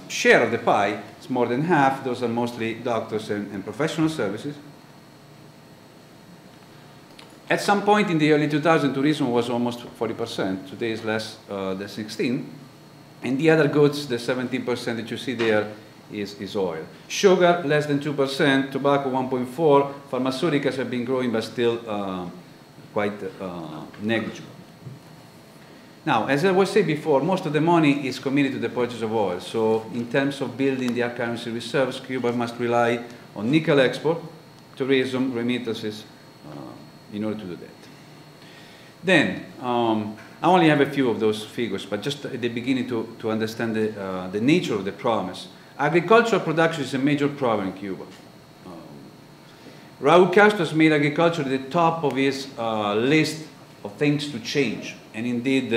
share of the pie. It's more than half. Those are mostly doctors and professional services. At some point in the early 2000s, tourism was almost 40%. Today is less than 16%. And the other goods, the 17% that you see there, is oil. Sugar, less than 2%. Tobacco, 1.4%. Pharmaceuticals have been growing, but still quite negligible. Now, as I was saying before, most of the money is committed to the purchase of oil. So in terms of building their currency reserves, Cuba must rely on nickel export, tourism, remittances, in order to do that. Then, I only have a few of those figures, but just at the beginning to understand the nature of the promise. Agricultural production is a major problem in Cuba. Raúl Castro has made agriculture the top of his list of things to change. And indeed,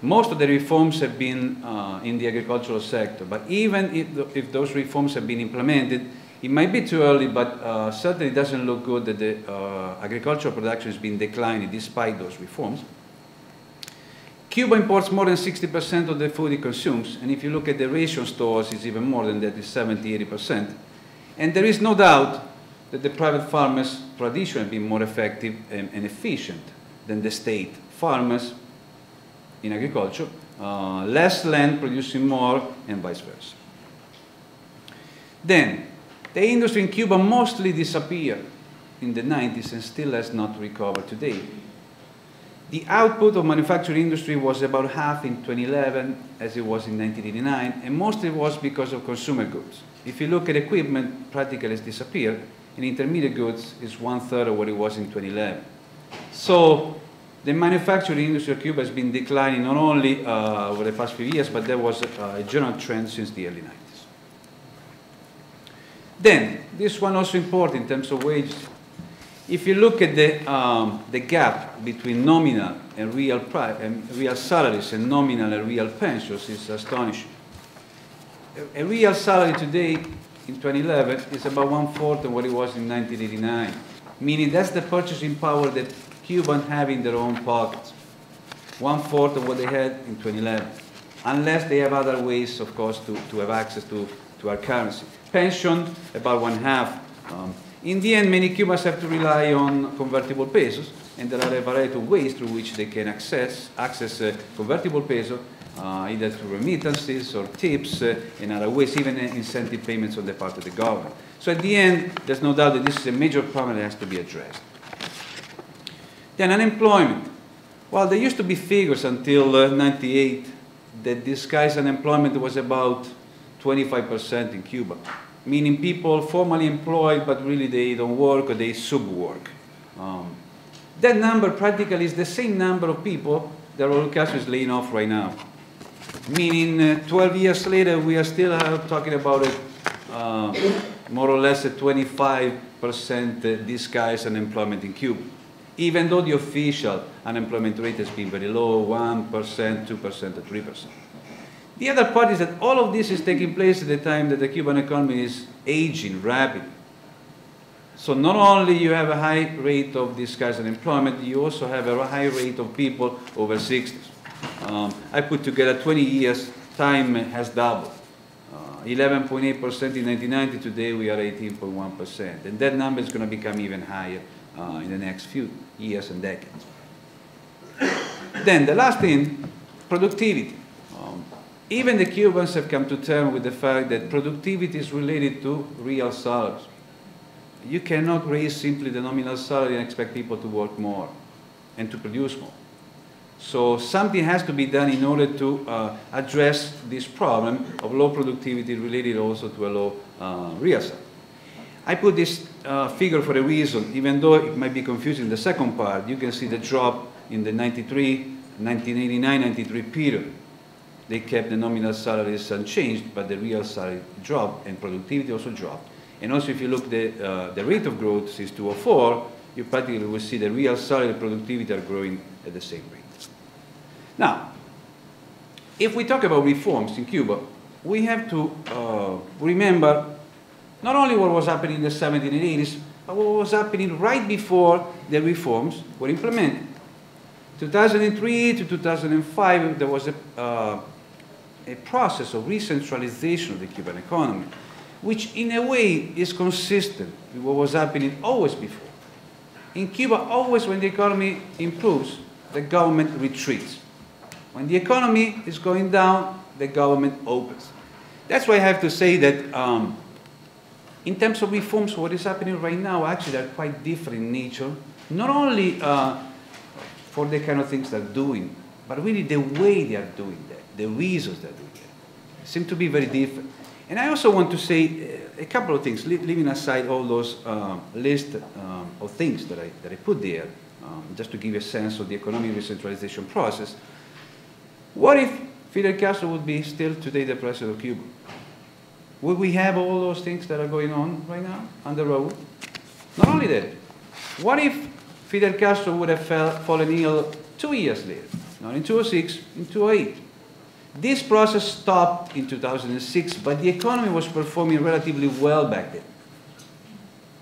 most of the reforms have been in the agricultural sector. But even if those reforms have been implemented, it might be too early, but certainly it doesn't look good that the agricultural production has been declining despite those reforms. Cuba imports more than 60% of the food it consumes, and if you look at the ration stores, it's even more than that, it's 70–80%. And there is no doubt that the private farmers traditionally have been more effective and efficient than the state farmers in agriculture, less land producing more, and vice versa. Then, the industry in Cuba mostly disappeared in the 90s and still has not recovered today. The output of manufacturing industry was about half in 2011 as it was in 1989, and mostly was because of consumer goods. If you look at equipment, practically it's disappeared, and intermediate goods is 1/3 of what it was in 2011. So the manufacturing industry of Cuba has been declining not only over the past few years, but there was a general trend since the early 90s. Then, this one also important in terms of wages. If you look at the gap between nominal and real salaries and nominal and real pensions, it's astonishing. A real salary today in 2011 is about 1/4 of what it was in 1989, meaning that's the purchasing power that Cubans have in their own pockets. 1/4 of what they had in 2011, unless they have other ways, of course, to have access to our currency. Pension, about 1/2. In the end, many Cubans have to rely on convertible pesos, and there are a variety of ways through which they can access convertible peso, either through remittances or tips, and other ways, even incentive payments on the part of the government. So at the end, there's no doubt that this is a major problem that has to be addressed. Then unemployment. Well, there used to be figures until 98 that disguised unemployment was about 25% in Cuba, meaning people formally employed, but really they don't work or they sub-work. That number practically is the same number of people that Raúl Castro is laying off right now. Meaning 12 years later, we are still talking about more or less a 25% disguised unemployment in Cuba, even though the official unemployment rate has been very low, 1%, 2%, or 3%. The other part is that all of this is taking place at the time that the Cuban economy is aging rapidly. So not only you have a high rate of disguised unemployment, you also have a high rate of people over 60s. I put together 20 years, time has doubled. 11.8% in 1990, today we are 18.1%. And that number is going to become even higher in the next few years and decades. Then the last thing, productivity. Even the Cubans have come to terms with the fact that productivity is related to real salaries. You cannot raise simply the nominal salary and expect people to work more and to produce more. So something has to be done in order to address this problem of low productivity related also to a low real salary. I put this figure for a reason, even though it might be confusing. The second part, you can see the drop in the 1989-93 period. They kept the nominal salaries unchanged, but the real salary dropped and productivity also dropped. And also if you look at the rate of growth since 2004, you practically will see the real salary and productivity are growing at the same rate. Now, if we talk about reforms in Cuba, we have to remember not only what was happening in the 70s and 80s, but what was happening right before the reforms were implemented. 2003 to 2005, there was a process of re-centralization of the Cuban economy, which in a way is consistent with what was happening always before. In Cuba, always when the economy improves, the government retreats. When the economy is going down, the government opens. That's why I have to say that in terms of reforms, what is happening right now, actually, they're quite different in nature, not only for the kind of things they're doing, but really the way they are doing that, the reasons they're doing that, seem to be very different. And I also want to say a couple of things, leaving aside all those list of things that I put there, just to give you a sense of the economic decentralization process. What if Fidel Castro would be still today the president of Cuba? Would we have all those things that are going on right now under Raúl? Not only that, what if Fidel Castro would have fallen ill 2 years later, not in 2006, in 2008? This process stopped in 2006, but the economy was performing relatively well back then,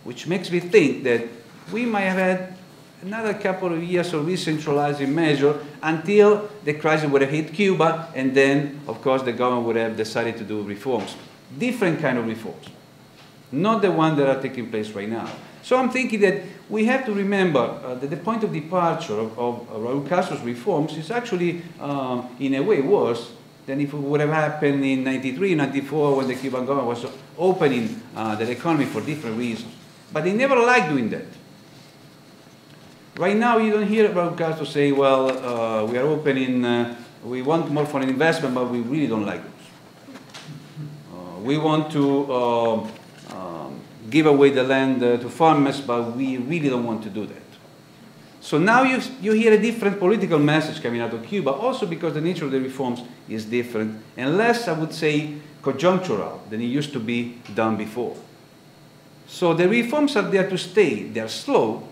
which makes me think that we might have had another couple of years of re-centralizing measure until the crisis would have hit Cuba, and then, of course, the government would have decided to do reforms. Different kind of reforms, not the ones that are taking place right now. So I'm thinking that we have to remember that the point of departure of Raúl Castro's reforms is actually, in a way, worse than if it would have happened in 93, 94, when the Cuban government was opening the economy for different reasons. But they never liked doing that. Right now, you don't hear Raúl Castro say, well, we are opening, we want more foreign investment, but we really don't like those. We want to give away the land to farmers, but we really don't want to do that. So now you hear a different political message coming out of Cuba, also because the nature of the reforms is different, and less, I would say, conjunctural than it used to be done before. So the reforms are there to stay. They're slow.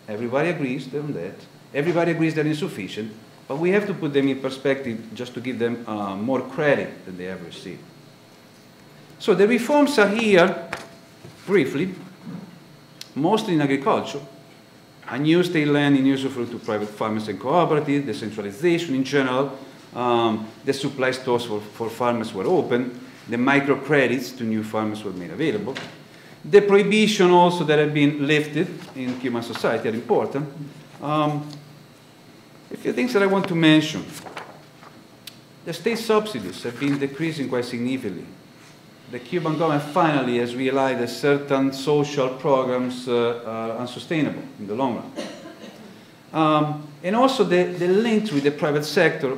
Everybody agrees on that. Everybody agrees they're insufficient, but we have to put them in perspective just to give them more credit than they have received. So the reforms are here, briefly, mostly in agriculture. A new state land in usufruct to private farmers and cooperatives, decentralization in general, the supply stores for farmers were open, the microcredits to new farmers were made available. The prohibition also that have been lifted in Cuban society are important. A few things that I want to mention. The state subsidies have been decreasing quite significantly. The Cuban government finally has realized that certain social programs are unsustainable in the long run. And also the links with the private sector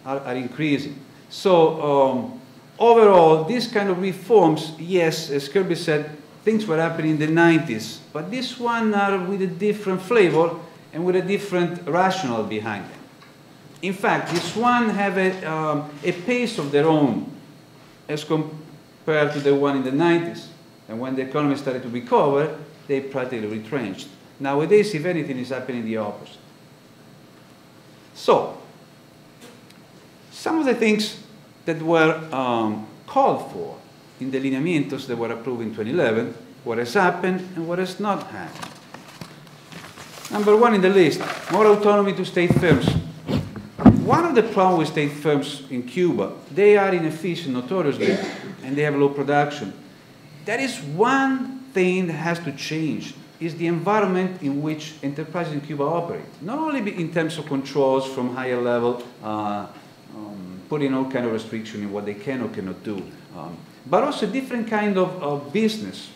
are increasing. So overall, these kind of reforms, yes, as Kirby said, things were happening in the 90s, but this one are with a different flavor and with a different rationale behind them. In fact, this one have a pace of their own as compared to the one in the 90s. And when the economy started to recover, they practically retrenched. Nowadays, if anything, is happening the opposite. So, some of the things that were called for in the Lineamientos that were approved in 2011, what has happened and what has not happened. Number one in the list, more autonomy to state firms. One of the problems with state firms in Cuba, they are inefficient notoriously, and they have low production. That is one thing that has to change, is the environment in which enterprises in Cuba operate. Not only in terms of controls from higher level, putting all kind of restriction in what they can or cannot do, but also a different kind of business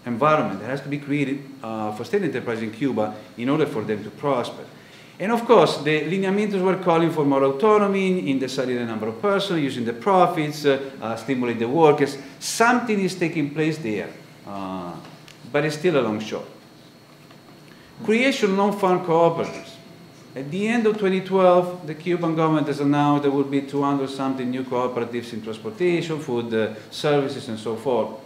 environment that has to be created for state enterprise in Cuba in order for them to prosper. And of course, the Lineamientos were calling for more autonomy in deciding the number of persons, using the profits, stimulate the workers. Something is taking place there, but it's still a long shot. Creation of non-farm cooperatives. At the end of 2012, the Cuban government has announced there will be 200-something new cooperatives in transportation, food services, and so forth.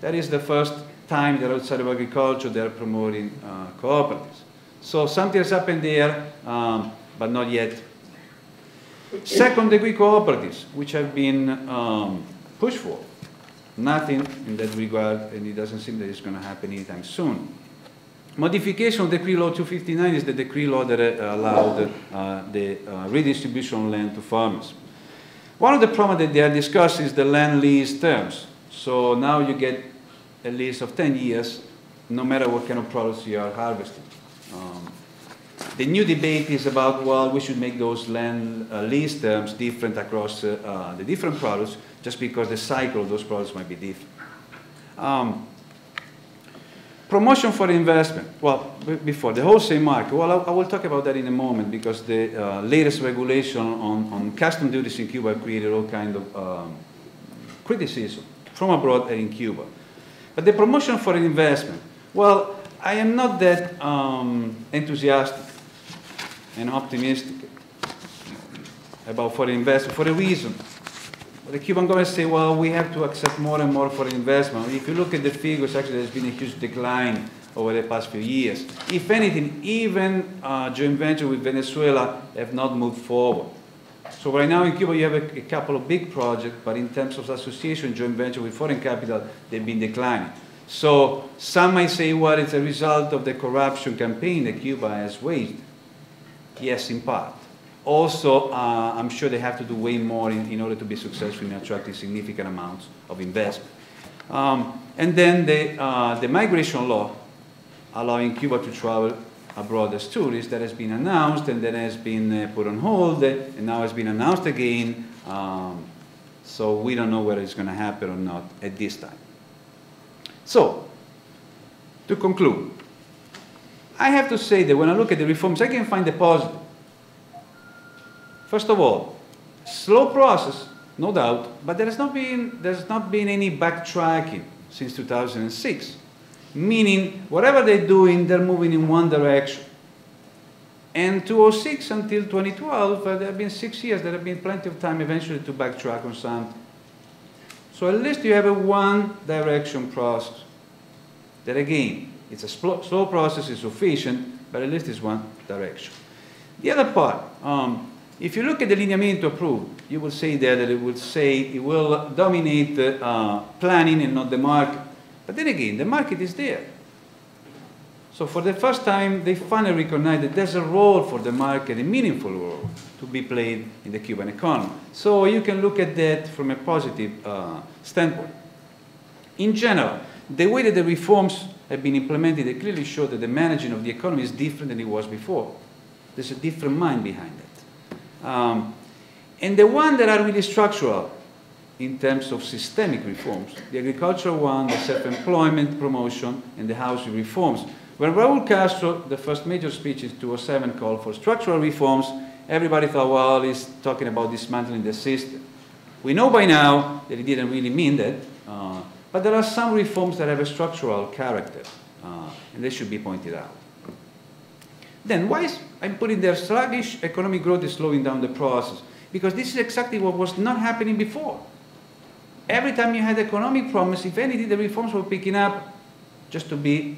That is the first time that outside of agriculture they are promoting cooperatives. So something has happened there, but not yet. Second-degree cooperatives, which have been pushed for. Nothing in that regard, and it doesn't seem that it's going to happen anytime soon. Modification of Decree Law 259 is the decree law that allowed the redistribution of land to farmers. One of the problems that they are discussing is the land lease terms. So now you get a lease of 10 years, no matter what kind of products you are harvesting. The new debate is about, well, we should make those land lease terms different across the different products, just because the cycle of those products might be different. Promotion for investment. Well, before, the wholesale market. Well, I will talk about that in a moment, because the latest regulation on custom duties in Cuba created all kind of criticism from abroad and in Cuba. But the promotion for investment. Well, I am not that enthusiastic and optimistic about foreign investment for a reason. The Cuban government say, well, we have to accept more and more foreign investment. If you look at the figures, actually there's been a huge decline over the past few years. If anything, even joint venture with Venezuela have not moved forward. So right now in Cuba you have a couple of big projects, but in terms of association, joint venture with foreign capital, they've been declining. So some might say, well, it's a result of the corruption campaign that Cuba has waged. Yes, in part. Also, I'm sure they have to do way more in order to be successful in attracting significant amounts of investment. And then the migration law allowing Cuba to travel abroad as tourists, that has been announced and then has been put on hold and now has been announced again. So we don't know whether it's going to happen or not at this time. So, to conclude, I have to say that when I look at the reforms, I can find the positive. First of all, slow process, no doubt, but there's not been any backtracking since 2006. meaning whatever they're doing, they're moving in one direction. And 2006 until 2012, there have been 6 years, there have been plenty of time eventually to backtrack on something. So at least you have a one-direction process. That again, it's a slow process, it's sufficient, but at least it's one direction. The other part, if you look at the lineamiento approved, you will say there that it will dominate planning and not the market. But then again, the market is there. So for the first time, they finally recognize that there's a role for the market, a meaningful role, to be played in the Cuban economy. So you can look at that from a positive standpoint. In general, the way that the reforms have been implemented, they clearly show that the managing of the economy is different than it was before. There's a different mind behind it. And the ones that are really structural in terms of systemic reforms, the agricultural one, the self-employment promotion, and the housing reforms. When Raúl Castro, the first major speech in 2007, called for structural reforms, everybody thought, well, he's talking about dismantling the system. We know by now that he didn't really mean that, but there are some reforms that have a structural character, and they should be pointed out. Then why is I'm putting there sluggish economic growth is slowing down the process? Because this is exactly what was not happening before. Every time you had economic problems, if anything, the reforms were picking up just to be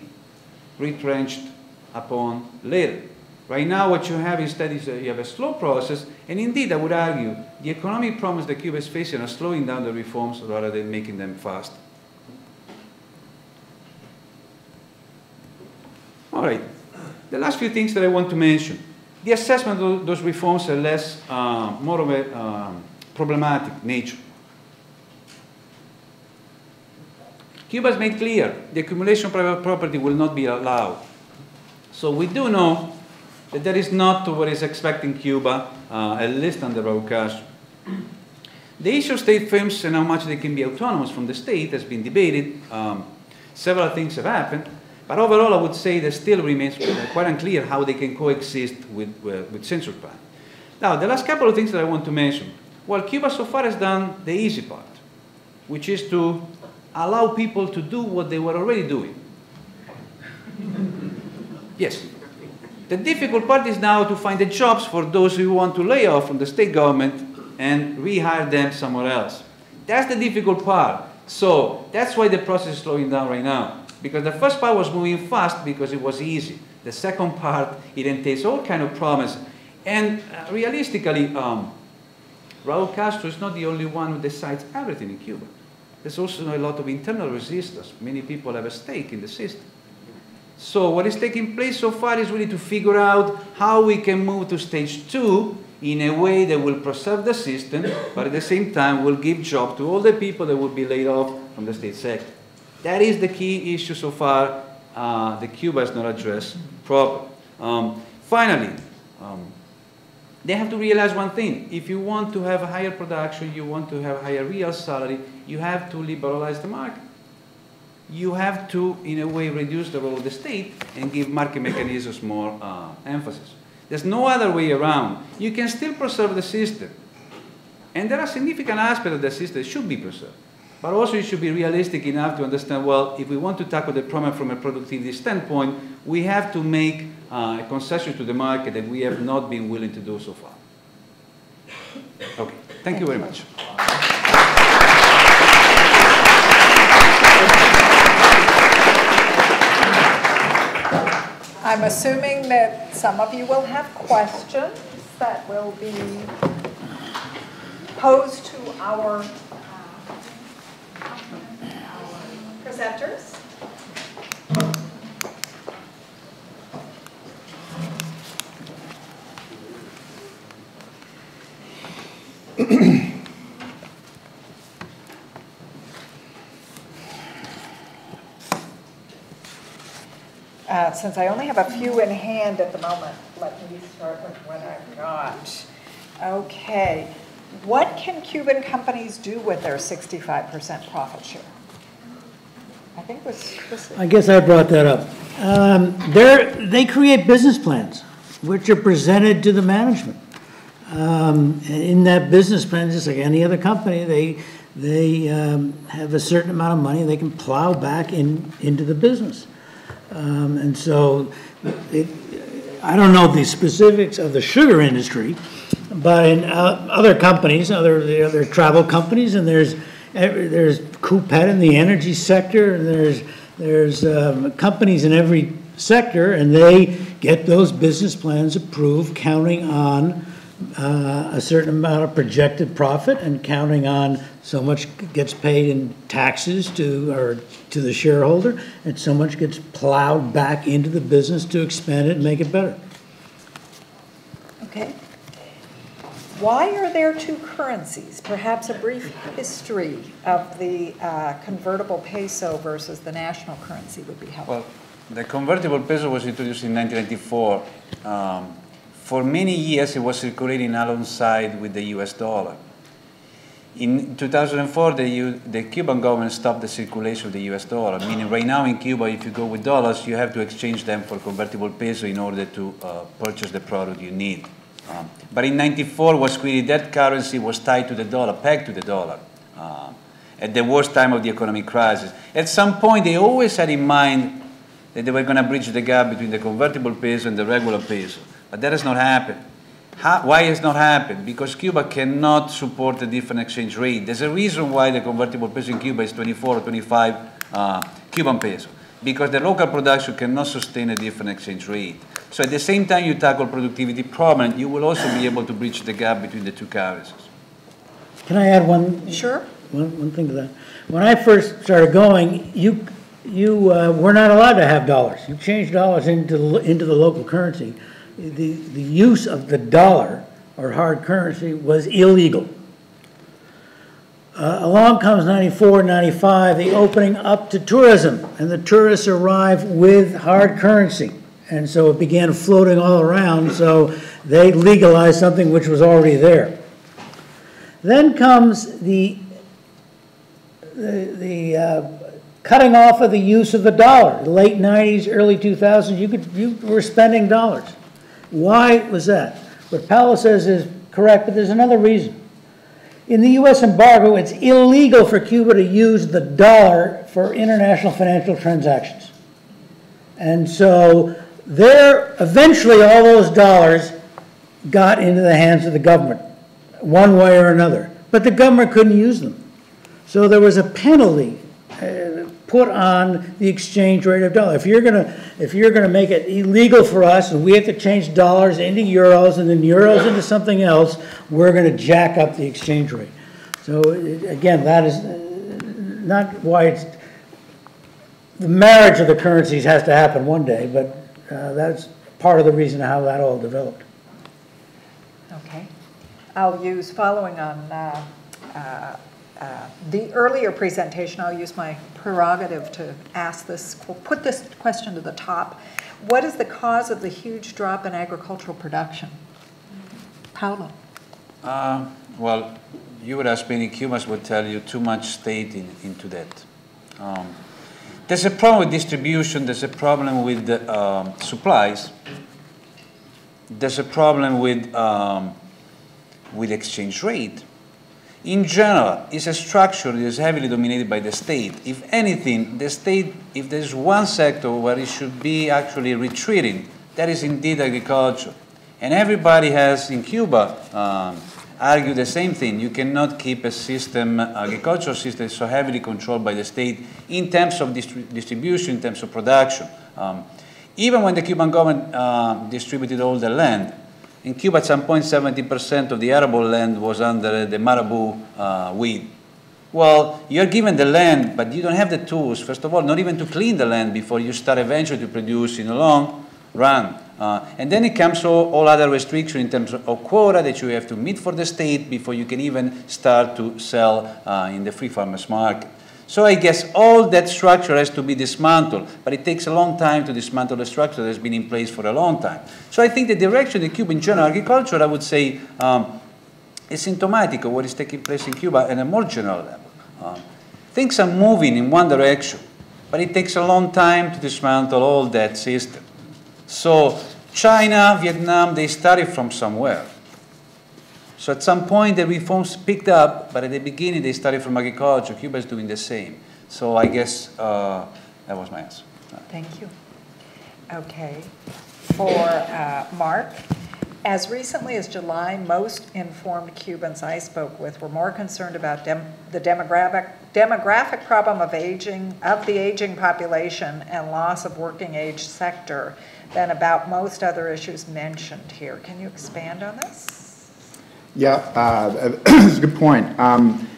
retrenched upon later. Right now, what you have instead is you have a slow process, and indeed, I would argue, the economic problems that Cuba is facing are slowing down the reforms rather than making them fast. All right, the last few things that I want to mention. The assessment of those reforms are less, more of a problematic nature. Cuba has made clear the accumulation of private property will not be allowed. So we do know that that is not what is expecting Cuba, at least under Raúl Castro. The issue of state firms and how much they can be autonomous from the state has been debated. Several things have happened, but overall I would say that still remains quite unclear how they can coexist with central planning. Now, the last couple of things that I want to mention. Well, Cuba so far has done the easy part, which is to allow people to do what they were already doing. Yes. The difficult part is now to find the jobs for those who want to lay off from the state government and rehire them somewhere else. That's the difficult part. So that's why the process is slowing down right now. Because the first part was moving fast because it was easy. The second part, it entails all kinds of problems. And realistically, Raúl Castro is not the only one who decides everything in Cuba. There's also a lot of internal resistance. Many people have a stake in the system. So what is taking place so far is really to figure out how we can move to stage 2 in a way that will preserve the system, but at the same time will give jobs to all the people that will be laid off from the state sector. That is the key issue so far that Cuba has not addressed properly. Finally, they have to realize one thing. If you want to have a higher production, you want to have a higher real salary, you have to liberalize the market. You have to, in a way, reduce the role of the state and give market mechanisms more emphasis. There's no other way around. You can still preserve the system. And there are significant aspects of the system that should be preserved. But also you should be realistic enough to understand, well, if we want to tackle the problem from a productivity standpoint, we have to make a concession to the market that we have not been willing to do so far. Okay, thank you very much. I'm assuming that some of you will have questions that will be posed to our presenters. Since I only have a few in hand at the moment, let me start with what I've got. Okay. What can Cuban companies do with their 65% profit share? I think this is... I guess I brought that up. They create business plans, which are presented to the management. In that business plan, just like any other company, they have a certain amount of money they can plow back into the business. And so I don't know the specifics of the sugar industry, but in other companies, other travel companies, and there's Cuban in the energy sector, and there's companies in every sector, and they get those business plans approved, counting on a certain amount of projected profit and counting on so much gets paid in taxes to the shareholder, and so much gets plowed back into the business to expand it and make it better. Okay. Why are there two currencies? Perhaps a brief history of the convertible peso versus the national currency would be helpful. Well, the convertible peso was introduced in 1994. For many years, it was circulating alongside with the US dollar. In 2004, the Cuban government stopped the circulation of the US dollar, meaning right now in Cuba, if you go with dollars, you have to exchange them for convertible peso in order to purchase the product you need. But in 94 was clearly that currency was tied to the dollar, pegged to the dollar, at the worst time of the economic crisis. At some point, they always had in mind that they were going to bridge the gap between the convertible peso and the regular peso. But that has not happened. Why has not happened? Because Cuba cannot support a different exchange rate. There's a reason why the convertible peso in Cuba is 24 or 25 Cuban peso. Because the local production cannot sustain a different exchange rate. So at the same time you tackle productivity problem, you will also be able to bridge the gap between the two currencies. Can I add one? Sure. One thing to that. When I first started going, you were not allowed to have dollars. You changed dollars into the local currency. The use of the dollar or hard currency was illegal. Along comes 94, 95, the opening up to tourism, and the tourists arrive with hard currency. And so it began floating all around, so they legalized something which was already there. Then comes the cutting off of the use of the dollar. The late 90s, early 2000s, you were spending dollars. Why was that? What Paolo says is correct, but there's another reason. In the U.S. embargo, it's illegal for Cuba to use the dollar for international financial transactions. And so eventually all those dollars got into the hands of the government, one way or another. But the government couldn't use them. So there was a penalty put on the exchange rate of dollar. If you're gonna make it illegal for us, and we have to change dollars into euros and then euros into something else, we're going to jack up the exchange rate. So again, that is not why it's the marriage of the currencies has to happen one day, but that's part of the reason how that all developed. Okay, I'll use following on the earlier presentation, I'll use my prerogative to ask this, put this question to the top. What is the cause of the huge drop in agricultural production? Paolo. Well, you would ask many Cubans would tell you too much state into that. There's a problem with distribution, there's a problem with supplies, there's a problem with exchange rate. In general, it's a structure that is heavily dominated by the state. If anything, the state, if there's one sector where it should be actually retreating, that is indeed agriculture. And everybody has, in Cuba, argued the same thing. You cannot keep a system, agricultural system, so heavily controlled by the state in terms of distribution, in terms of production. Even when the Cuban government distributed all the land, in Cuba, at some point, 70% of the arable land was under the marabou weed. Well, you're given the land, but you don't have the tools, first of all, not even to clean the land before you start eventually to produce in the long run. And then it comes all other restrictions in terms of quota that you have to meet for the state before you can even start to sell in the free farmers market. So I guess all that structure has to be dismantled, but it takes a long time to dismantle the structure that has been in place for a long time. So I think the direction of the Cuban general agriculture, I would say, is symptomatic of what is taking place in Cuba at a more general level. Things are moving in one direction, but it takes a long time to dismantle all that system. So China, Vietnam, they started from somewhere. So at some point the reforms picked up, but at the beginning they started from agriculture. Cuba is doing the same. So I guess that was my answer. Thank you. Okay. For Mark, as recently as July, most informed Cubans I spoke with were more concerned about the demographic problem of the aging population and loss of working age sector than about most other issues mentioned here. Can you expand on this? Yeah, it's a good point.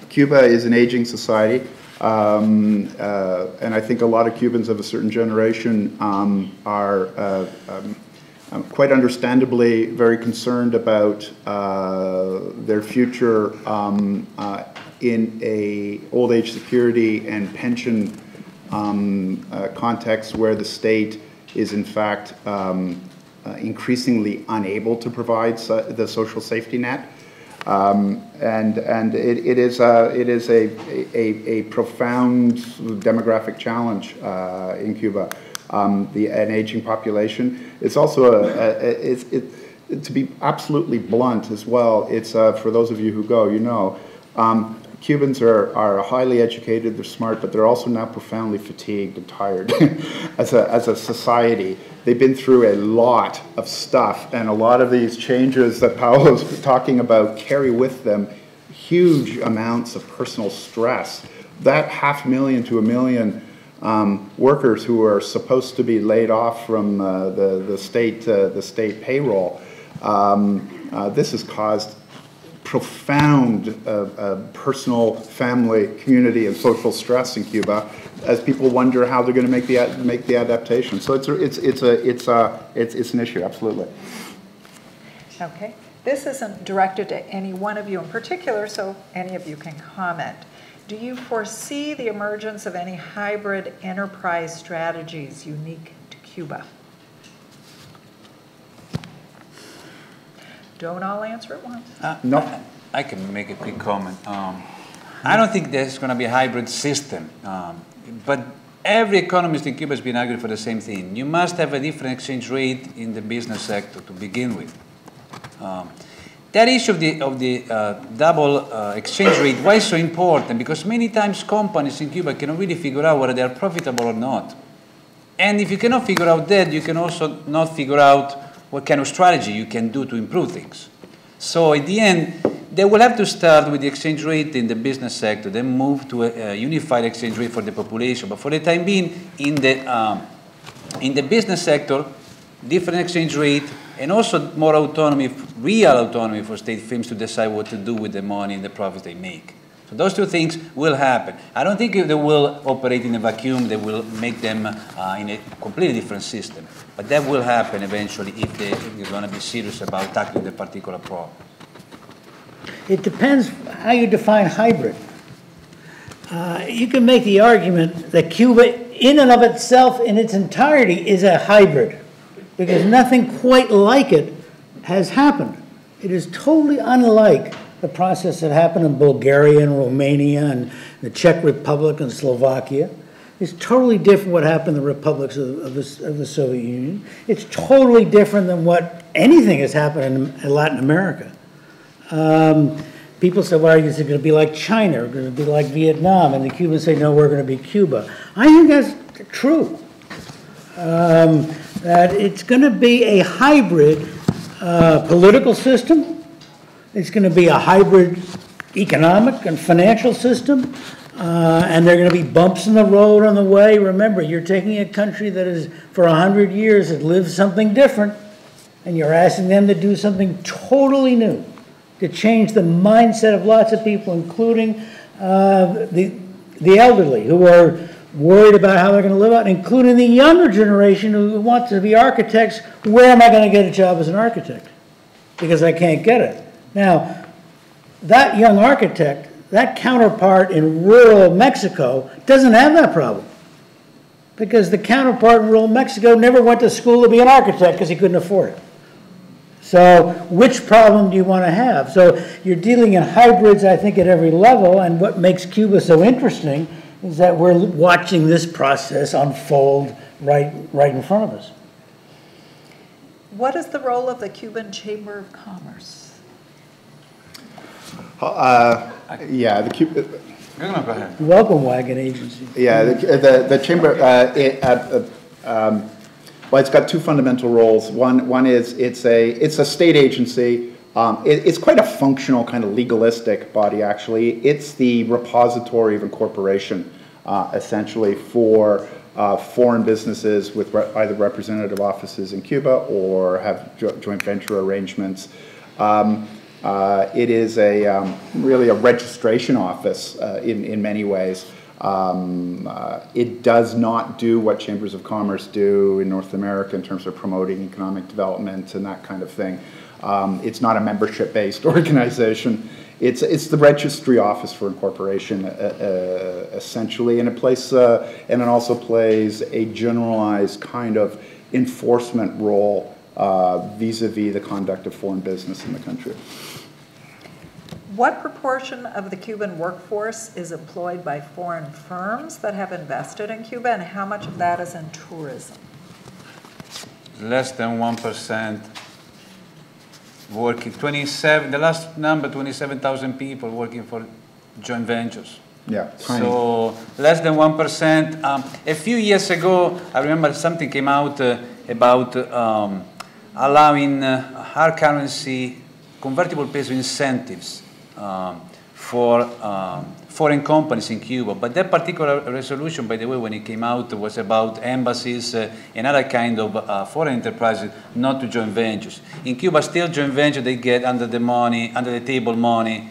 Cuba is an aging society, and I think a lot of Cubans of a certain generation are quite understandably very concerned about their future in a old age security and pension context where the state is in fact increasingly unable to provide the social safety net. And it is a profound demographic challenge in Cuba. An aging population. It's also to be absolutely blunt as well. It's for those of you who go, you know, Cubans are highly educated. They're smart, but they're also now profoundly fatigued and tired as a society. They've been through a lot of stuff, and a lot of these changes that Paolo's talking about carry with them huge amounts of personal stress. That 500,000 to 1 million workers who are supposed to be laid off from the state payroll. This has caused profound personal, family, community, and social stress in Cuba as people wonder how they're going to make the adaptation. So it's an issue, absolutely. Okay, this isn't directed to any one of you in particular, so any of you can comment. Do you foresee the emergence of any hybrid enterprise strategies unique to Cuba? Don't all answer at once. No. I can make a quick comment. I don't think there's going to be a hybrid system, but every economist in Cuba has been arguing for the same thing. You must have a different exchange rate in the business sector to begin with. That issue of the double exchange rate, why is so important? Because many times companies in Cuba cannot really figure out whether they are profitable or not. And if you cannot figure out that, you can also not figure out what kind of strategy you can do to improve things. So at the end, they will have to start with the exchange rate in the business sector, then move to a unified exchange rate for the population. But for the time being, in the business sector, different exchange rate, and also more autonomy, real autonomy for state firms to decide what to do with the money and the profits they make. So those two things will happen. I don't think they will operate in a vacuum. They will make them in a completely different system. But that will happen eventually if they're going to be serious about tackling the particular problem. It depends how you define hybrid. You can make the argument that Cuba, in and of itself, in its entirety, is a hybrid, because nothing quite like it has happened. It is totally unlike the process that happened in Bulgaria and Romania and the Czech Republic and Slovakia. It's totally different what happened in the republics of the Soviet Union. It's totally different than what anything has happened in Latin America. People say, well, is it going to be like China or going to be like Vietnam? And the Cubans say, no, we're going to be Cuba. I think that's true. That it's going to be a hybrid political system. It's going to be a hybrid economic and financial system. And there are going to be bumps in the road on the way. Remember, you're taking a country that is, for 100 years, has lived something different, and you're asking them to do something totally new, to change the mindset of lots of people, including the elderly, who are worried about how they're going to live out, including the younger generation who wants to be architects. Where am I going to get a job as an architect? Because I can't get it. Now, that young architect, that counterpart in rural Mexico, doesn't have that problem. Because the counterpart in rural Mexico never went to school to be an architect because he couldn't afford it. So which problem do you want to have? So you're dealing in hybrids, I think, at every level, and what makes Cuba so interesting is that we're watching this process unfold right in front of us. What is the role of the Cuban Chamber of Commerce? Yeah, the Cuba. No, go ahead. Welcome Wagon Agency. Yeah, the chamber. Well, it's got two fundamental roles. One is it's a state agency. It's quite a functional, kind of legalistic body, actually. It's the repository of incorporation, essentially, for foreign businesses with either representative offices in Cuba or have joint venture arrangements. It is really a registration office in many ways. It does not do what chambers of commerce do in North America in terms of promoting economic development and that kind of thing. It's not a membership-based organization. It's the registry office for incorporation, essentially, and it also plays a generalized kind of enforcement role vis-a-vis the conduct of foreign business in the country. What proportion of the Cuban workforce is employed by foreign firms that have invested in Cuba, and how much of that is in tourism? Less than 1% working. 27. The last number, 27,000 people working for joint ventures. Yeah, tiny. So less than 1%. A few years ago, I remember something came out about allowing hard currency convertible peso incentives for foreign companies in Cuba. But that particular resolution, by the way, when it came out, was about embassies and other kind of foreign enterprises, not to joint ventures. In Cuba, still joint venture, they get under the table money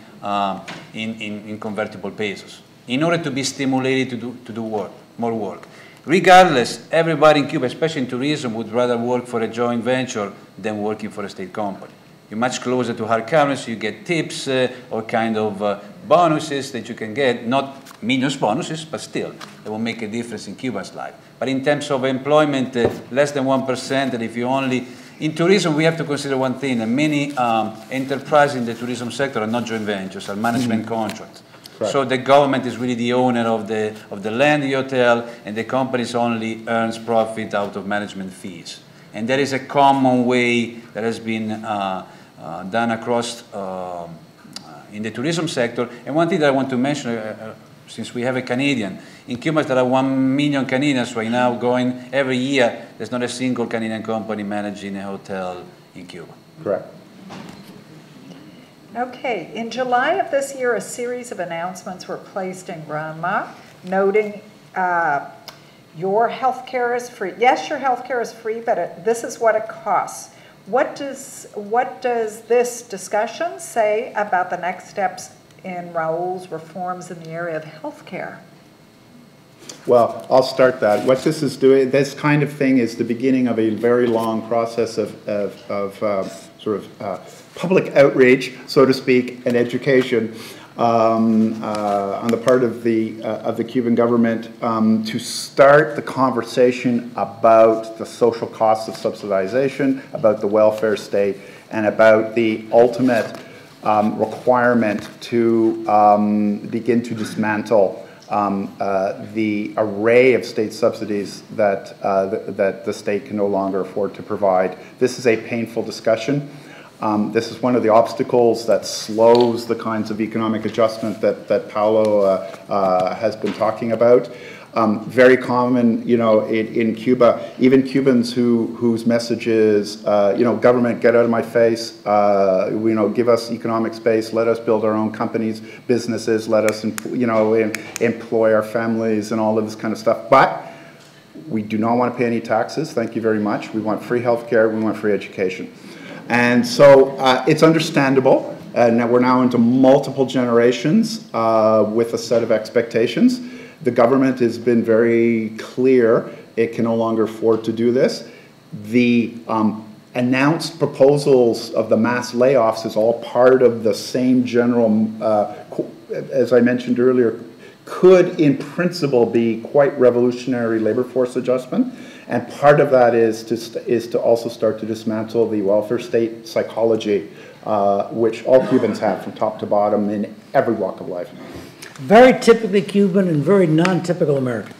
in convertible pesos in order to be stimulated to do more work. Regardless, everybody in Cuba, especially in tourism, would rather work for a joint venture than working for a state company. You're much closer to hard currency, you get tips or kind of bonuses that you can get, not millions bonuses, but still, it will make a difference in Cuba's life. But in terms of employment, less than 1%, and if you only, in tourism, we have to consider one thing, that many enterprises in the tourism sector are not joint ventures, are management contracts. Correct. So the government is really the owner of the land, the hotel, and the companies only earns profit out of management fees. And there is a common way that has been done across in the tourism sector. And one thing that I want to mention, since we have a Canadian, in Cuba there are 1 million Canadians right now going every year. There's not a single Canadian company managing a hotel in Cuba. Correct. Okay, in July of this year, a series of announcements were placed in Granma, noting your health care is free. Yes, your health care is free, but this is what it costs. What does this discussion say about the next steps in Raúl's reforms in the area of health care? Well, I'll start that. What this is doing, this kind of thing is the beginning of a very long process of public outreach, so to speak, and education on the part of the Cuban government to start the conversation about the social costs of subsidization, about the welfare state, and about the ultimate requirement to begin to dismantle the array of state subsidies that the state can no longer afford to provide. This is a painful discussion. This is one of the obstacles that slows the kinds of economic adjustment that Paulo has been talking about. Very common, in Cuba, even Cubans whose message is, government, get out of my face, give us economic space, let us build our own companies, businesses, let us, employ our families and all of this kind of stuff. But we do not want to pay any taxes, thank you very much. We want free health care, we want free education. And so it's understandable. Now we're now into multiple generations with a set of expectations. The government has been very clear it can no longer afford to do this. The announced proposals of the mass layoffs is all part of the same general, as I mentioned earlier, could in principle be quite revolutionary labor force adjustment. And part of that is to also start to dismantle the welfare state psychology, which all Cubans have from top to bottom in every walk of life. Very typically Cuban and very non-typical American,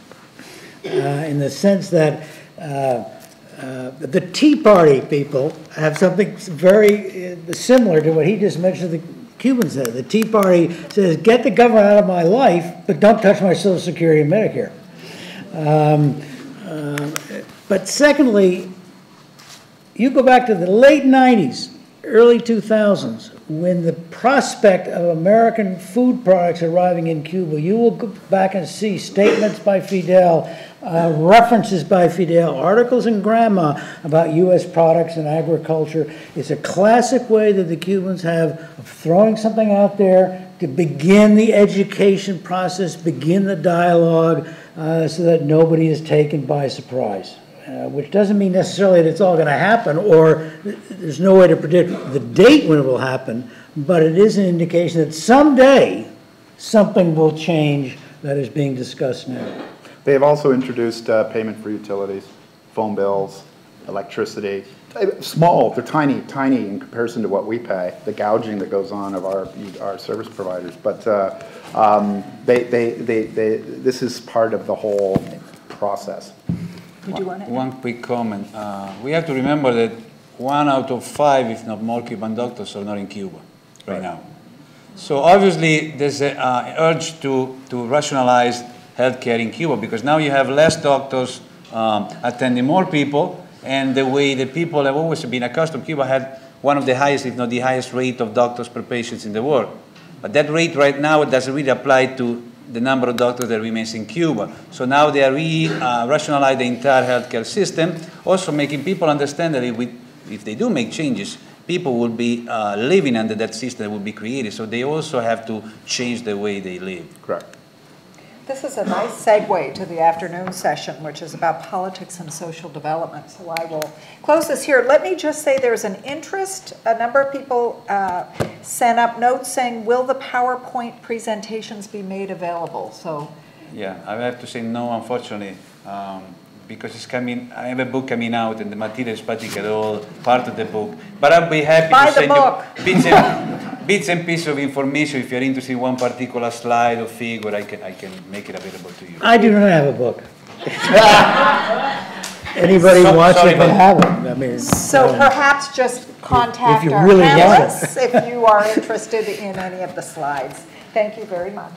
in the sense that the Tea Party people have something very similar to what he just mentioned, the Cubans said. The Tea Party says, get the government out of my life, but don't touch my Social Security and Medicare. But secondly, you go back to the late 90s, early 2000s, when the prospect of American food products arriving in Cuba, you will go back and see statements by Fidel, references by Fidel, articles in Grandma about U.S. products and agriculture. It's a classic way that the Cubans have of throwing something out there to begin the education process, begin the dialogue, so that nobody is taken by surprise. Which doesn't mean necessarily that it's all going to happen, or there's no way to predict the date when it will happen, but it is an indication that someday something will change that is being discussed now. They have also introduced payment for utilities, phone bills, electricity. Small, they're tiny in comparison to what we pay, the gouging that goes on of our service providers. But this is part of the whole process. Did you want to? One quick comment. We have to remember that 1 out of 5, if not more, Cuban doctors are not in Cuba right now. So obviously there's an urge to rationalize healthcare in Cuba, because now you have less doctors attending more people, and the way the people have always been accustomed. Cuba had one of the highest, if not the highest rate of doctors per patient in the world. But that rate right now doesn't really apply to the number of doctors that remains in Cuba. So now they are rationalizing the entire healthcare system, also making people understand that if they do make changes, people will be living under that system that will be created. So they also have to change the way they live. Correct. This is a nice segue to the afternoon session, which is about politics and social development. So I will close this here. Let me just say there's an interest. A number of people sent up notes saying, will the PowerPoint presentations be made available? So yeah, I have to say no, unfortunately, because it's coming. I have a book coming out, and the material is practically all part of the book. But I'll be happy buy to send the book. You bits and pieces of information. If you're interested in one particular slide or figure, I can make it available to you. I do not have a book. Anybody watching can have it. I mean, so perhaps just contact if you our really panelists if you are interested in any of the slides. Thank you very much.